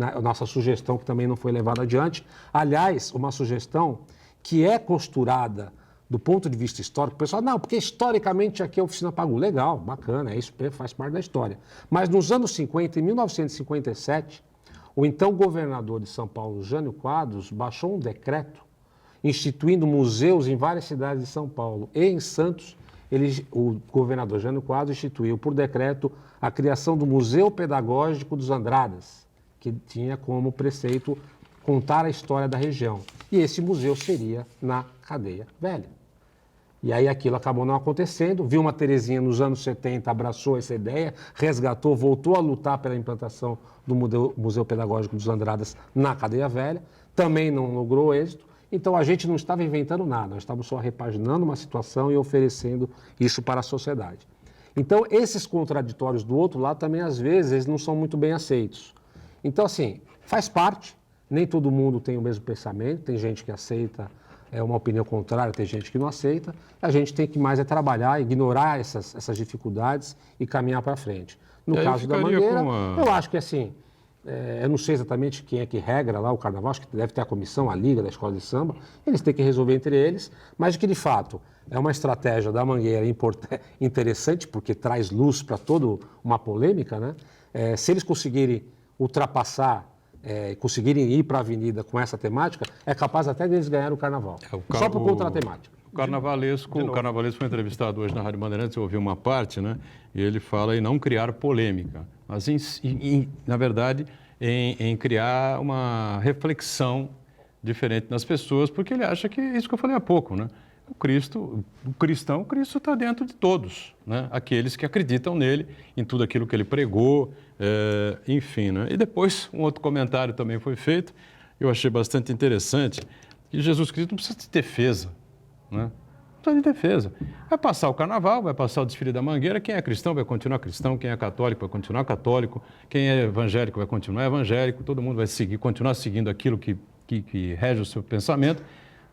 a nossa sugestão que também não foi levada adiante. Aliás, uma sugestão que é costurada do ponto de vista histórico, o pessoal, não, porque historicamente aqui é a oficina Pagu. Legal, bacana, isso faz parte da história. Mas nos anos 50, em 1957, o então governador de São Paulo, Jânio Quadros, baixou um decreto instituindo museus em várias cidades de São Paulo. E em Santos, o governador Jânio Quadros instituiu por decreto a criação do Museu Pedagógico dos Andradas, que tinha como preceito contar a história da região. E esse museu seria na Cadeia Velha. E aí aquilo acabou não acontecendo. Vilma Terezinha, nos anos 70, abraçou essa ideia, resgatou, voltou a lutar pela implantação do Museu Pedagógico dos Andradas na Cadeia Velha. Também não logrou êxito. Então, a gente não estava inventando nada, nós estávamos só repaginando uma situação e oferecendo isso para a sociedade. Então, esses contraditórios do outro lado também, às vezes, eles não são muito bem aceitos. Então, assim, faz parte, nem todo mundo tem o mesmo pensamento, tem gente que aceita uma opinião contrária, tem gente que não aceita. A gente tem que mais trabalhar, ignorar essas dificuldades e caminhar para frente. No caso da Mangueira, eu acho que assim... eu não sei exatamente quem é que regra lá o carnaval, acho que deve ter a comissão, a liga da escola de samba, eles têm que resolver entre eles, mas que de fato é uma estratégia da Mangueira interessante, porque traz luz para toda uma polêmica, né? Se eles conseguirem ultrapassar, conseguirem ir para a avenida com essa temática, é capaz até deles ganhar o carnaval, só por conta da temática. O Carnavalesco foi entrevistado hoje na Rádio Bandeirantes, eu ouvi uma parte, né? E ele fala em não criar polêmica, mas na verdade em criar uma reflexão diferente nas pessoas, porque ele acha que isso que eu falei há pouco, né? O cristão está dentro de todos, né? Aqueles que acreditam nele, em tudo aquilo que ele pregou, enfim, né? E depois um outro comentário também foi feito, eu achei bastante interessante, que Jesus Cristo não precisa de defesa. Né? Não precisa de defesa. Vai passar o carnaval, vai passar o desfile da Mangueira, quem é cristão vai continuar cristão, quem é católico vai continuar católico, quem é evangélico vai continuar evangélico, todo mundo vai continuar seguindo aquilo que rege o seu pensamento.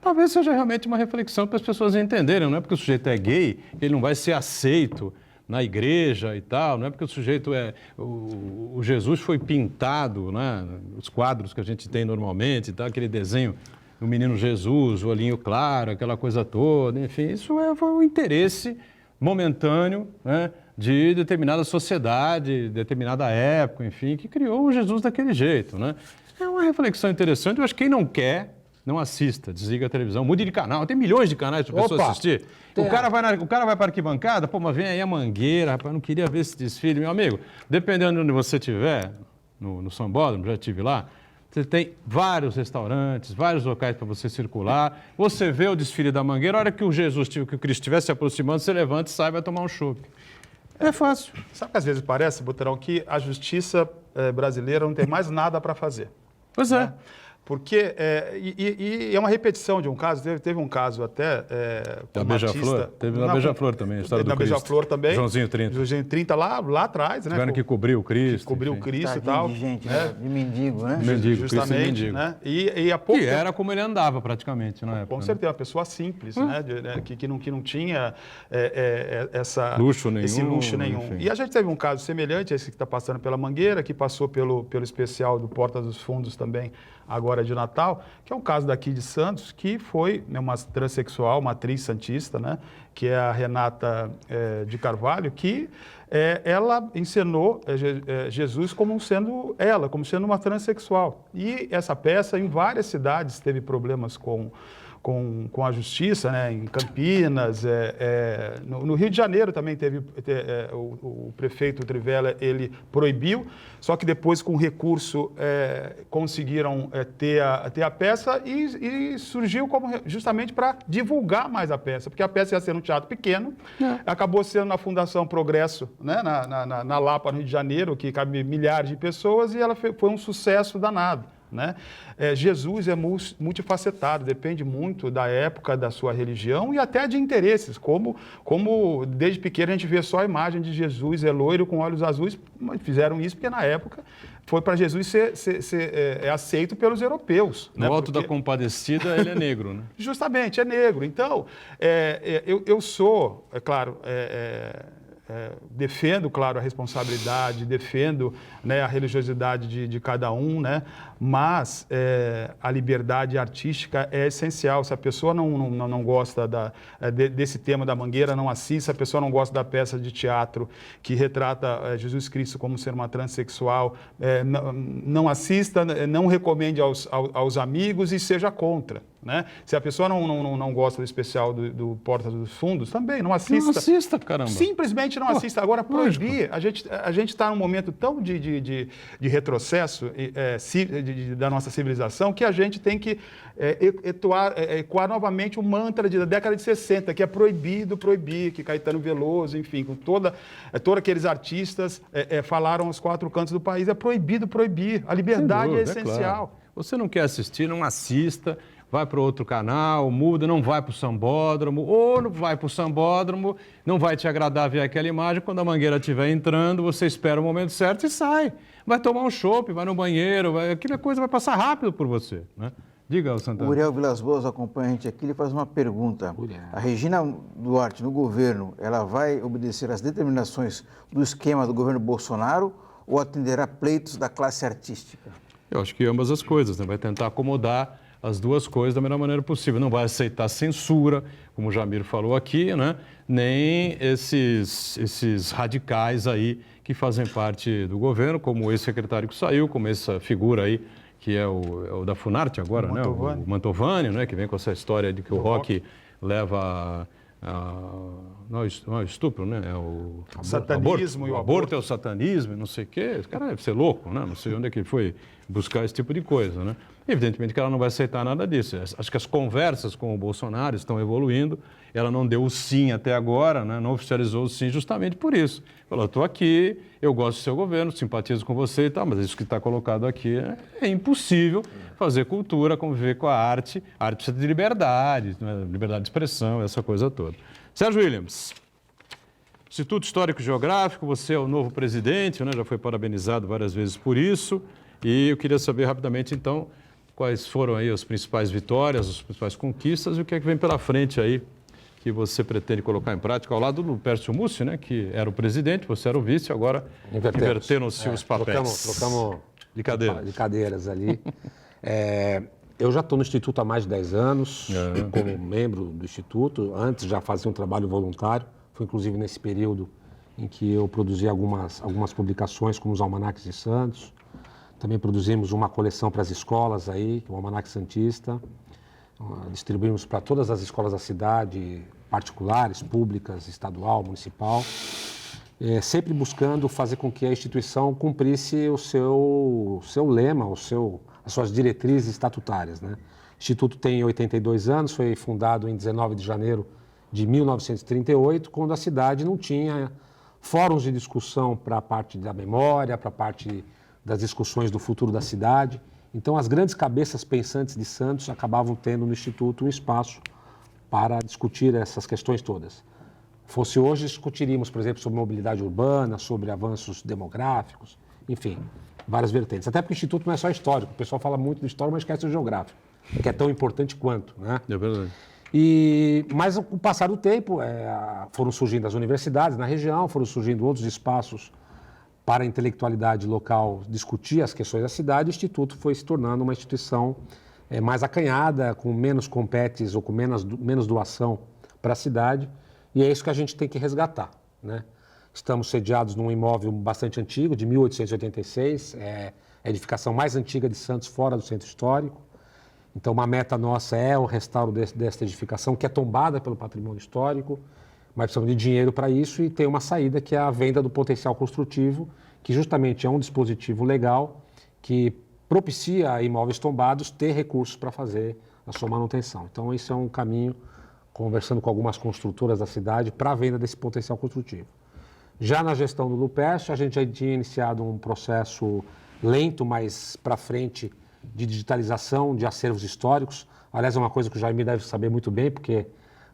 Talvez seja realmente uma reflexão para as pessoas entenderem, não é porque o sujeito é gay, ele não vai ser aceito na igreja e tal, não é porque o sujeito o Jesus foi pintado, né? Os quadros que a gente tem normalmente e tal, aquele desenho o menino Jesus, o olhinho claro, aquela coisa toda, enfim, isso foi um interesse momentâneo, né, de determinada sociedade, determinada época, enfim, que criou o Jesus daquele jeito, né? É uma reflexão interessante, eu acho que quem não quer, não assista, desliga a televisão, mude de canal, tem milhões de canais para a pessoa assistir. O cara vai para a arquibancada, pô, mas vem aí a Mangueira, rapaz, não queria ver esse desfile. Meu amigo, dependendo de onde você estiver, no Sambódromo, já estive lá, você tem vários restaurantes, vários locais para você circular. Você vê o desfile da Mangueira, a hora que o que o Cristo estiver se aproximando, você levanta e sai e vai tomar um chopp. É fácil. Sabe que às vezes parece, Boterão, que a justiça brasileira não tem mais nada para fazer. Pois é. Porque, é uma repetição de um caso, teve um caso até... da Beija-Flor? Teve na Beija-Flor também, a história do Cristo. Na Beija-Flor também. Joãozinho 30. Joãozinho 30 lá atrás, né? Tiveram que cobrir o Cristo. Cobriu o Cristo e tal. De gente, né? De mendigo, né? Mendigo, justamente, Cristo mendigo. Né? E há pouco que era como ele andava praticamente na época. Com certeza, uma pessoa simples, né? Que não tinha esse luxo nenhum. Enfim. E a gente teve um caso semelhante a esse que está passando pela Mangueira, que passou pelo especial do Porta dos Fundos também, agora agora de Natal, que é um caso daqui de Santos, que foi, né, uma transexual, uma atriz santista, né, que é a Renata de Carvalho, que ela encenou Jesus como sendo uma transexual. E essa peça, em várias cidades, teve problemas com a justiça, né, em Campinas, no Rio de Janeiro também teve, o prefeito Trivela, ele proibiu, só que depois com recurso conseguiram ter a peça e surgiu justamente para divulgar mais a peça, porque a peça ia ser um teatro pequeno, acabou sendo na Fundação Progresso, né, na Lapa, no Rio de Janeiro, que cabe milhares de pessoas, e ela foi um sucesso danado. Né? Jesus é multifacetado, depende muito da época, da sua religião e até de interesses, como desde pequeno a gente vê só a imagem de Jesus loiro com olhos azuis, fizeram isso porque na época foi para Jesus ser aceito pelos europeus. No Alto da Compadecida ele é negro, né? Justamente, é negro. Então, eu sou, é claro... defendo, claro, a responsabilidade, defendo, né, a religiosidade de cada um, né, mas a liberdade artística é essencial. Se a pessoa não gosta desse tema da Mangueira, não assiste. Se a pessoa não gosta da peça de teatro que retrata Jesus Cristo como ser uma transexual, não assista, não recomende aos amigos e seja contra. Né? Se a pessoa não gosta do especial do Porta dos Fundos, também não assista. Não assista, caramba. Simplesmente não assista. Agora, proibir, a gente está num momento tão de retrocesso da nossa civilização que a gente tem que ecoar novamente o mantra da década de 60, que é proibido proibir, que Caetano Veloso, enfim, com todos aqueles artistas falaram aos quatro cantos do país, é proibido proibir. A liberdade é essencial. Claro. Você não quer assistir, não assista. Vai para outro canal, muda, não vai para o sambódromo, ou não vai para o sambódromo, não vai te agradar ver aquela imagem, quando a Mangueira estiver entrando, você espera o momento certo e sai. Vai tomar um chopp, vai no banheiro, aquela coisa vai passar rápido por você. Né? Diga, Santana. O Uriel Vilas Boas acompanha a gente aqui, ele faz uma pergunta. A Regina Duarte, no governo, ela vai obedecer às determinações do esquema do governo Bolsonaro ou atenderá pleitos da classe artística? Eu acho que ambas as coisas, né? Vai tentar acomodar as duas coisas da melhor maneira possível. Não vai aceitar censura, como o Jamir falou aqui, né? Nem esses radicais aí que fazem parte do governo, como esse secretário que saiu, como essa figura aí, que é o da Funarte agora, né? O Mantovani, né? Que vem com essa história de que o rock leva não é o estupro, né? É o satanismo aborto. O aborto é o satanismo, não sei o quê. Esse cara deve ser louco, né? Não sei onde é que ele foi buscar esse tipo de coisa, né? Evidentemente que ela não vai aceitar nada disso. Acho que as conversas com o Bolsonaro estão evoluindo. Ela não deu o sim até agora, né? Não oficializou o sim justamente por isso. Falou, estou aqui, eu gosto do seu governo, simpatizo com você e tal, mas isso que está colocado aqui é impossível fazer cultura, conviver com a arte. A arte precisa de liberdade, né? Liberdade de expressão, essa coisa toda. Sérgio Williams, Instituto Histórico e Geográfico, você é o novo presidente, né? Já foi parabenizado várias vezes por isso. E eu queria saber rapidamente, então, quais foram aí as principais vitórias, as principais conquistas e o que é que vem pela frente aí que você pretende colocar em prática ao lado do Pércio Mussi, né, que era o presidente, você era o vice, agora inverteram-se os papéis. Trocamos de cadeiras ali. Eu já estou no Instituto há mais de 10 anos, como membro do Instituto. Antes já fazia um trabalho voluntário, foi inclusive nesse período em que eu produzi algumas publicações, como os Almanaques de Santos. Também produzimos uma coleção para as escolas aí, o Almanaque Santista. Distribuímos para todas as escolas da cidade, particulares, públicas, estadual, municipal. Sempre buscando fazer com que a instituição cumprisse o seu lema, as suas diretrizes estatutárias, né? O Instituto tem 82 anos, foi fundado em 19 de janeiro de 1938, quando a cidade não tinha fóruns de discussão para a parte da memória, para a parte das discussões do futuro da cidade. Então, as grandes cabeças pensantes de Santos acabavam tendo no Instituto um espaço para discutir essas questões todas. Fosse hoje, discutiríamos, por exemplo, sobre mobilidade urbana, sobre avanços demográficos, enfim, várias vertentes. Até porque o Instituto não é só histórico, o pessoal fala muito de história, mas esquece do geográfico, que é tão importante quanto, né? É verdade. Mas, com o passar do tempo, foram surgindo as universidades na região, foram surgindo outros espaços para a intelectualidade local discutir as questões da cidade, o Instituto foi se tornando uma instituição mais acanhada, com menos competes ou com menos doação para a cidade, e é isso que a gente tem que resgatar, né? Estamos sediados num imóvel bastante antigo, de 1886, a edificação mais antiga de Santos, fora do centro histórico. Então, uma meta nossa é o restauro desta edificação, que é tombada pelo patrimônio histórico, mas precisamos de dinheiro para isso, e tem uma saída que é a venda do potencial construtivo, que justamente é um dispositivo legal que propicia a imóveis tombados ter recursos para fazer a sua manutenção. Então, esse é um caminho, conversando com algumas construtoras da cidade, para a venda desse potencial construtivo. Já na gestão do Lupercio, a gente já tinha iniciado um processo lento, mas para frente, de digitalização de acervos históricos. Aliás, é uma coisa que o Jaime deve saber muito bem, porque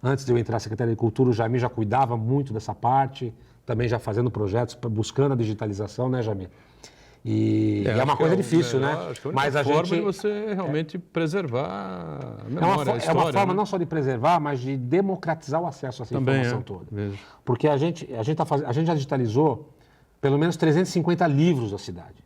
antes de eu entrar na Secretaria de Cultura, o Jaime já cuidava muito dessa parte, também já fazendo projetos, buscando a digitalização, né, Jaime? E é uma coisa difícil, né? Mas a forma de você realmente preservar a memória, a história, é uma forma né? não só de preservar, mas de democratizar o acesso a essa Também informação toda. Vejo. Porque a gente já digitalizou pelo menos 350 livros da cidade.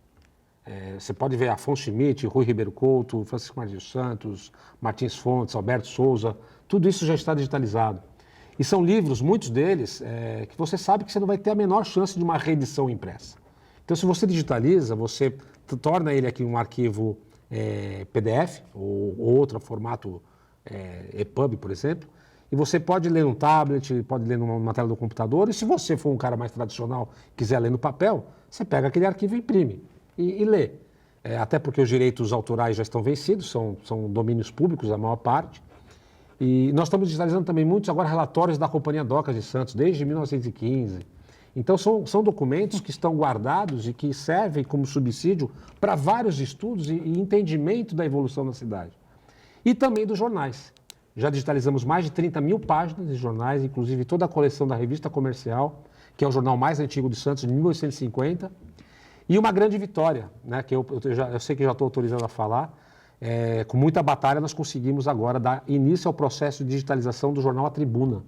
Você pode ver Afonso Schmidt, Rui Ribeiro Couto, Francisco Martins Santos, Martins Fontes, Alberto Souza, tudo isso já está digitalizado. E são livros, muitos deles, que você sabe que você não vai ter a menor chance de uma reedição impressa. Então, se você digitaliza, você torna ele aqui um arquivo PDF ou outro formato EPUB, por exemplo, e você pode ler no tablet, pode ler numa tela do computador, e se você for um cara mais tradicional, quiser ler no papel, você pega aquele arquivo e imprime e lê. Até porque os direitos autorais já estão vencidos, são domínios públicos, a maior parte. E nós estamos digitalizando também muitos agora relatórios da Companhia Docas de Santos, desde 1915. Então, são documentos que estão guardados e que servem como subsídio para vários estudos e entendimento da evolução da cidade. E também dos jornais. Já digitalizamos mais de 30 mil páginas de jornais, inclusive toda a coleção da Revista Comercial, que é o jornal mais antigo de Santos, de 1850. E uma grande vitória, né, que eu sei que já estou autorizado a falar, com muita batalha nós conseguimos agora dar início ao processo de digitalização do jornal A Tribuna.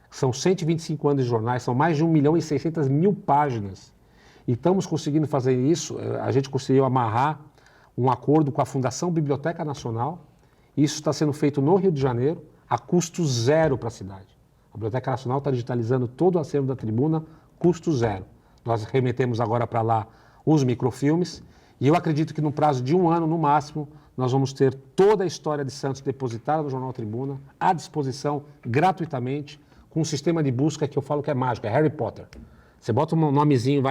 São 125 anos de jornais, são mais de 1.600.000 páginas. E estamos conseguindo fazer isso, a gente conseguiu amarrar um acordo com a Fundação Biblioteca Nacional. Isso está sendo feito no Rio de Janeiro, a custo zero para a cidade. A Biblioteca Nacional está digitalizando todo o acervo da Tribuna, custo zero. Nós remetemos agora para lá os microfilmes e eu acredito que no prazo de 1 ano, no máximo, nós vamos ter toda a história de Santos depositada no Jornal Tribuna, à disposição, gratuitamente, com um sistema de busca que eu falo que é mágico, é Harry Potter. Você bota um nomezinho,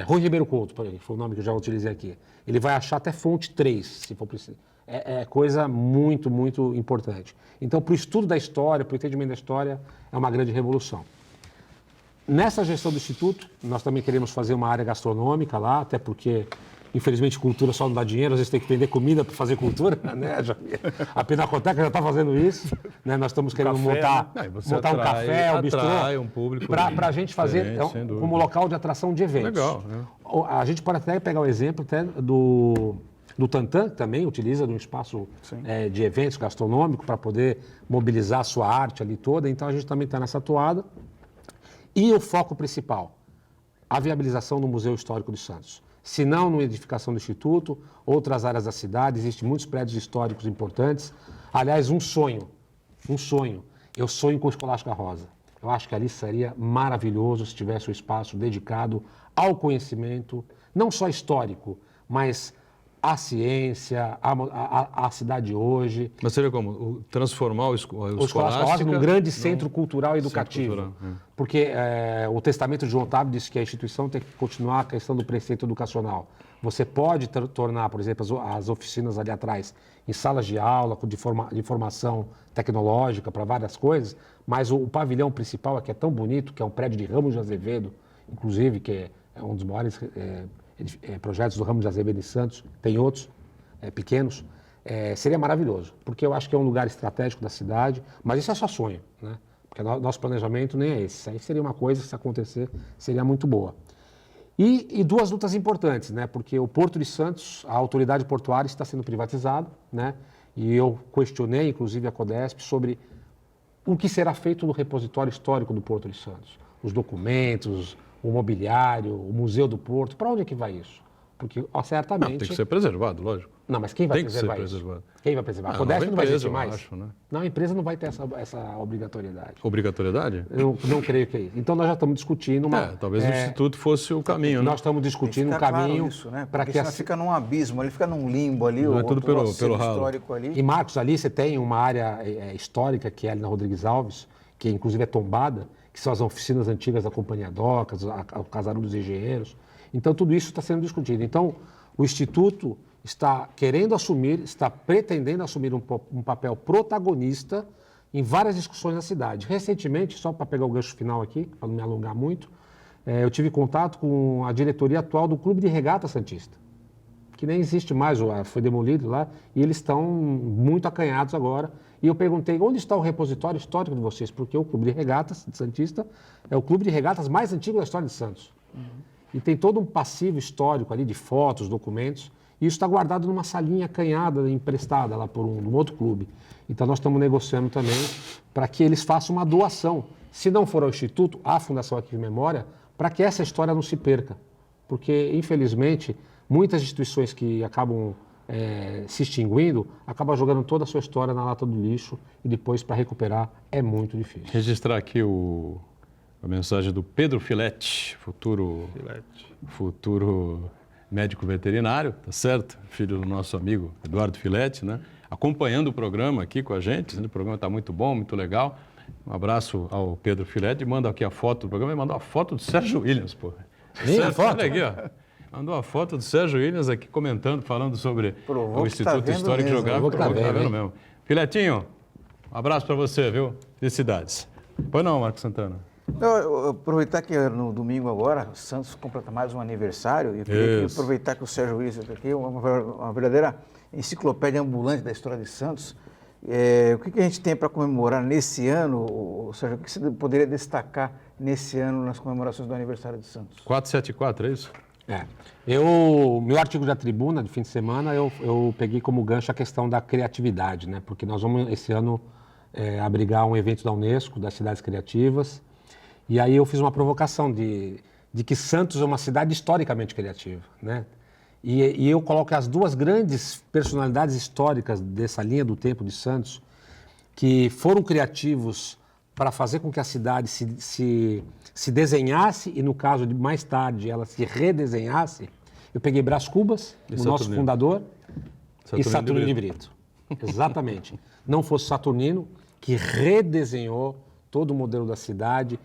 Rui Ribeiro Couto, por exemplo, foi o nome que eu já utilizei aqui. Ele vai achar até fonte 3, se for preciso. É coisa muito, muito importante. Então, para o estudo da história, para o entendimento da história, é uma grande revolução. Nessa gestão do Instituto, nós também queremos fazer uma área gastronômica lá, até porque, infelizmente, cultura só não dá dinheiro, às vezes tem que vender comida para fazer cultura, né? A Pinacoteca já está fazendo isso, né? Nós estamos querendo montar um café, um bistrô, um público para a gente fazer como local de atração de eventos. Legal, né? A gente pode até pegar o exemplo até do Tantan, que também utiliza um espaço de eventos gastronômico para poder mobilizar a sua arte ali toda, então a gente também está nessa toada. E o foco principal, a viabilização do Museu Histórico de Santos. Se não na edificação do Instituto, outras áreas da cidade, existem muitos prédios históricos importantes. Aliás, um sonho, eu sonho com o Escolástica Rosa. Eu acho que ali seria maravilhoso se tivesse um espaço dedicado ao conhecimento, não só histórico, mas à ciência, à cidade hoje. Mas seria como? Transformar o Escolástica Rosa num grande centro cultural e educativo. Centro cultural, Porque o testamento de João Otávio disse que a instituição tem que continuar a questão do preceito educacional. Você pode tornar, por exemplo, as oficinas ali atrás em salas de aula, de formação tecnológica para várias coisas, mas o pavilhão principal é que é tão bonito, que é um prédio de Ramos de Azevedo, inclusive, que é um dos maiores projetos do Ramos de Azevedo em Santos, tem outros pequenos, seria maravilhoso, porque eu acho que é um lugar estratégico da cidade, mas isso é só sonho, né? Porque nosso planejamento nem é esse. Isso aí seria uma coisa, se acontecer, seria muito boa. E duas lutas importantes, né? Porque o Porto de Santos, a autoridade portuária está sendo privatizada, né? E eu questionei, inclusive, a Codesp sobre o que será feito no repositório histórico do Porto de Santos. Os documentos, o mobiliário, o Museu do Porto. Para onde é que vai isso? Porque, certamente... Não, tem que ser preservado, lógico. Não, mas quem vai Tem que ser preservar isso? preservado. Quem vai preservar? A Ah, Codesp não vai empresa, existir eu mais? acho, né? Não, a empresa não vai ter essa obrigatoriedade. Obrigatoriedade? Eu não creio que é isso. Então, nós já estamos discutindo Talvez o Instituto fosse o caminho, né? Nós estamos discutindo um Fica caminho claro isso, né? para Porque que... senão fica num abismo, ele fica num limbo ali, Não é tudo pelo acervo ralo. histórico ali. E, Marcos, ali você tem uma área histórica, que é ali na Rodrigues Alves, que inclusive é tombada, que são as oficinas antigas da Companhia Docas, o Casarão dos Engenheiros. Então, tudo isso está sendo discutido. Então, o Instituto está querendo assumir, está pretendendo assumir um papel protagonista em várias discussões da cidade. Recentemente, só para pegar o gancho final aqui, para não me alongar muito, eu tive contato com a diretoria atual do Clube de Regata Santista, que nem existe mais, foi demolido lá, e eles estão muito acanhados agora. E eu perguntei, onde está o repositório histórico de vocês? Porque o Clube de Regatas Santista é o clube de regatas mais antigo da história de Santos. E tem todo um passivo histórico ali de fotos, documentos, e isso está guardado numa salinha acanhada, emprestada lá por um outro clube. Então nós estamos negociando também para que eles façam uma doação, se não for ao Instituto, à Fundação Arquivo e Memória, para que essa história não se perca. Porque, infelizmente, muitas instituições que acabam se extinguindo, acabam jogando toda a sua história na lata do lixo e depois, para recuperar, é muito difícil. Registrar aqui a mensagem do Pedro Filete, futuro médico veterinário, tá certo? Filho do nosso amigo Eduardo Filete, né? Acompanhando o programa aqui com a gente, o programa está muito bom, muito legal. Um abraço ao Pedro Filete, manda aqui a foto do programa, ele mandou a foto do Sérgio Williams, pô. Minha foto? Olha aqui, ó. Mandou a foto do Sérgio Williams aqui comentando, falando sobre Provou o que tá Instituto vendo Histórico mesmo. Geográfico. Provou que tá vendo mesmo. Filetinho, um abraço para você, viu? Felicidades. Pois não, Marcos Santana. Eu aproveitar que no domingo agora, o Santos completa mais um aniversário, e eu queria aproveitar que o Sérgio Willis está aqui, uma verdadeira enciclopédia ambulante da história de Santos. O que a gente tem para comemorar nesse ano, Sérgio? O que você poderia destacar nesse ano nas comemorações do aniversário de Santos? 474, é isso? Meu artigo da Tribuna, de fim de semana, eu peguei como gancho a questão da criatividade, né? Porque nós vamos, esse ano, abrigar um evento da Unesco, das cidades criativas, e aí eu fiz uma provocação de que Santos é uma cidade historicamente criativa, né? E eu coloco as duas grandes personalidades históricas dessa linha do tempo de Santos, que foram criativos para fazer com que a cidade se desenhasse e, no caso de mais tarde, ela se redesenhasse. Eu peguei Brás Cubas, o nosso fundador, e Saturnino de Brito. Exatamente. Não fosse Saturnino, que redesenhou todo o modelo da cidade,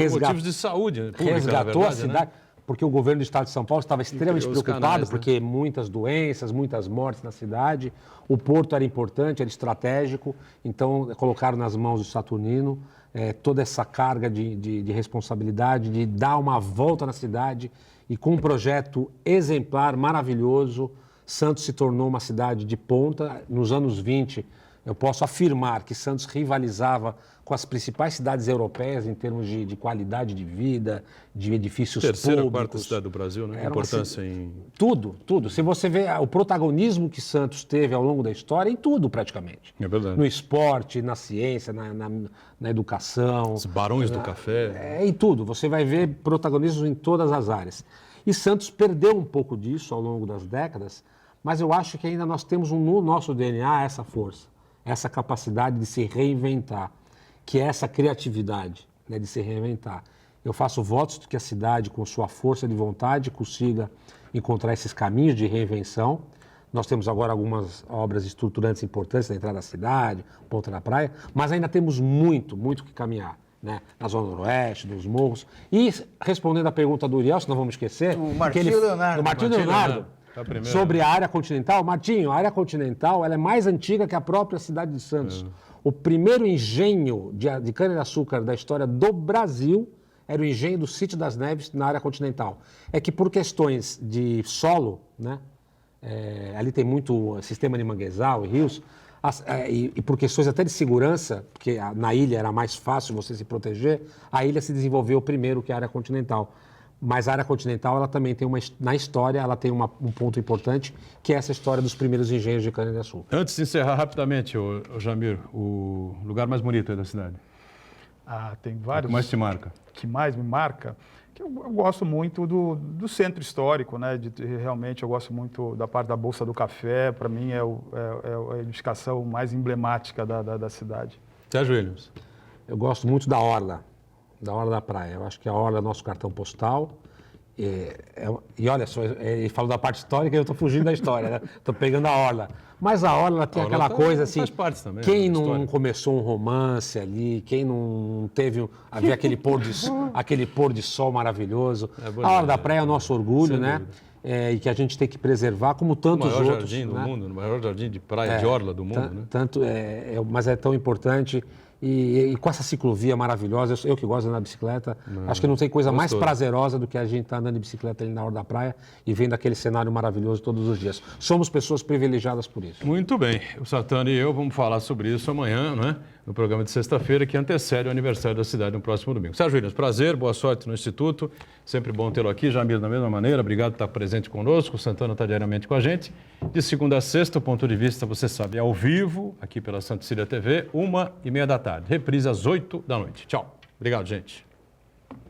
motivos de saúde pública, resgatou verdade, a cidade, né? Porque o governo do estado de São Paulo estava extremamente criou os preocupado, canais, né? porque muitas doenças, muitas mortes na cidade. O porto era importante, era estratégico, então colocaram nas mãos do Saturnino toda essa carga de responsabilidade, de dar uma volta na cidade, e com um projeto exemplar, maravilhoso, Santos se tornou uma cidade de ponta. Nos anos 20, eu posso afirmar que Santos rivalizava com as principais cidades europeias em termos de qualidade de vida, de edifícios Terceira ou públicos. quarta cidade do Brasil, né? Era uma Importância em... Tudo. Se você vê o protagonismo que Santos teve ao longo da história, em tudo praticamente. É verdade. No esporte, na ciência, na educação. Os barões do café. Em tudo. Você vai ver protagonismo em todas as áreas. E Santos perdeu um pouco disso ao longo das décadas, mas eu acho que ainda nós temos no nosso DNA essa força, essa capacidade de se reinventar, que é essa criatividade, né, de se reinventar. Eu faço votos de que a cidade, com sua força de vontade, consiga encontrar esses caminhos de reinvenção. Nós temos agora algumas obras estruturantes importantes na entrada da cidade, Ponta da Praia, mas ainda temos muito que caminhar, né? Na Zona Noroeste, nos morros. E respondendo à pergunta do Uriel, se não vamos esquecer... O Martinho Leonardo. Do Martinho Leonardo. Sobre a área continental. Martinho, a área continental ela é mais antiga que a própria cidade de Santos. O primeiro engenho de cana-de-açúcar da história do Brasil era o engenho do Sítio das Neves na área continental. É que por questões de solo, né, ali tem muito sistema de manguezal e rios, e por questões até de segurança, porque na ilha era mais fácil você se proteger, a ilha se desenvolveu primeiro que a área continental. Mas a área continental, ela também tem na história, ela tem um ponto importante, que é essa história dos primeiros engenhos de cana-de-açúcar. Antes de encerrar rapidamente, Jamir, o lugar mais bonito aí da cidade? Tem vários. O que mais te marca? Que mais me marca? que eu gosto muito do centro histórico, né? Realmente eu gosto muito da parte da Bolsa do Café, para mim é a edificação mais emblemática da cidade. Sérgio Williams. Eu gosto muito da Orla da praia. Eu acho que a Orla é nosso cartão postal. E olha só, ele falou da parte histórica e eu estou fugindo da história, né? Estou pegando a Orla. Mas a Orla tem aquela coisa assim, faz parte também, quem da não história. começou um romance ali, quem não teve havia aquele pôr de sol maravilhoso. boa A Orla da ideia. Praia é o nosso orgulho, Sem né? dúvida. E que a gente tem que preservar, como O tantos maior outros. jardim do né? mundo, o maior jardim de praia de orla do mundo, né? Mas é tão importante. E com essa ciclovia maravilhosa, eu que gosto de andar de bicicleta, acho que não tem coisa mais gostoso. prazerosa do que a gente estar andando de bicicleta ali na hora da praia e vendo aquele cenário maravilhoso todos os dias. Somos pessoas privilegiadas por isso. Muito bem. O Santana e eu vamos falar sobre isso amanhã, né? No programa de sexta-feira, que antecede o aniversário da cidade no próximo domingo. Sérgio Williams, prazer, boa sorte no Instituto. Sempre bom tê-lo aqui. Jamir, da mesma maneira, obrigado por estar presente conosco. O Santana está diariamente com a gente. De segunda a sexta, o Ponto de Vista, você sabe, é ao vivo, aqui pela Santa Cecília TV, 1h30 da tarde. Reprise às 8 da noite. Tchau. Obrigado, gente.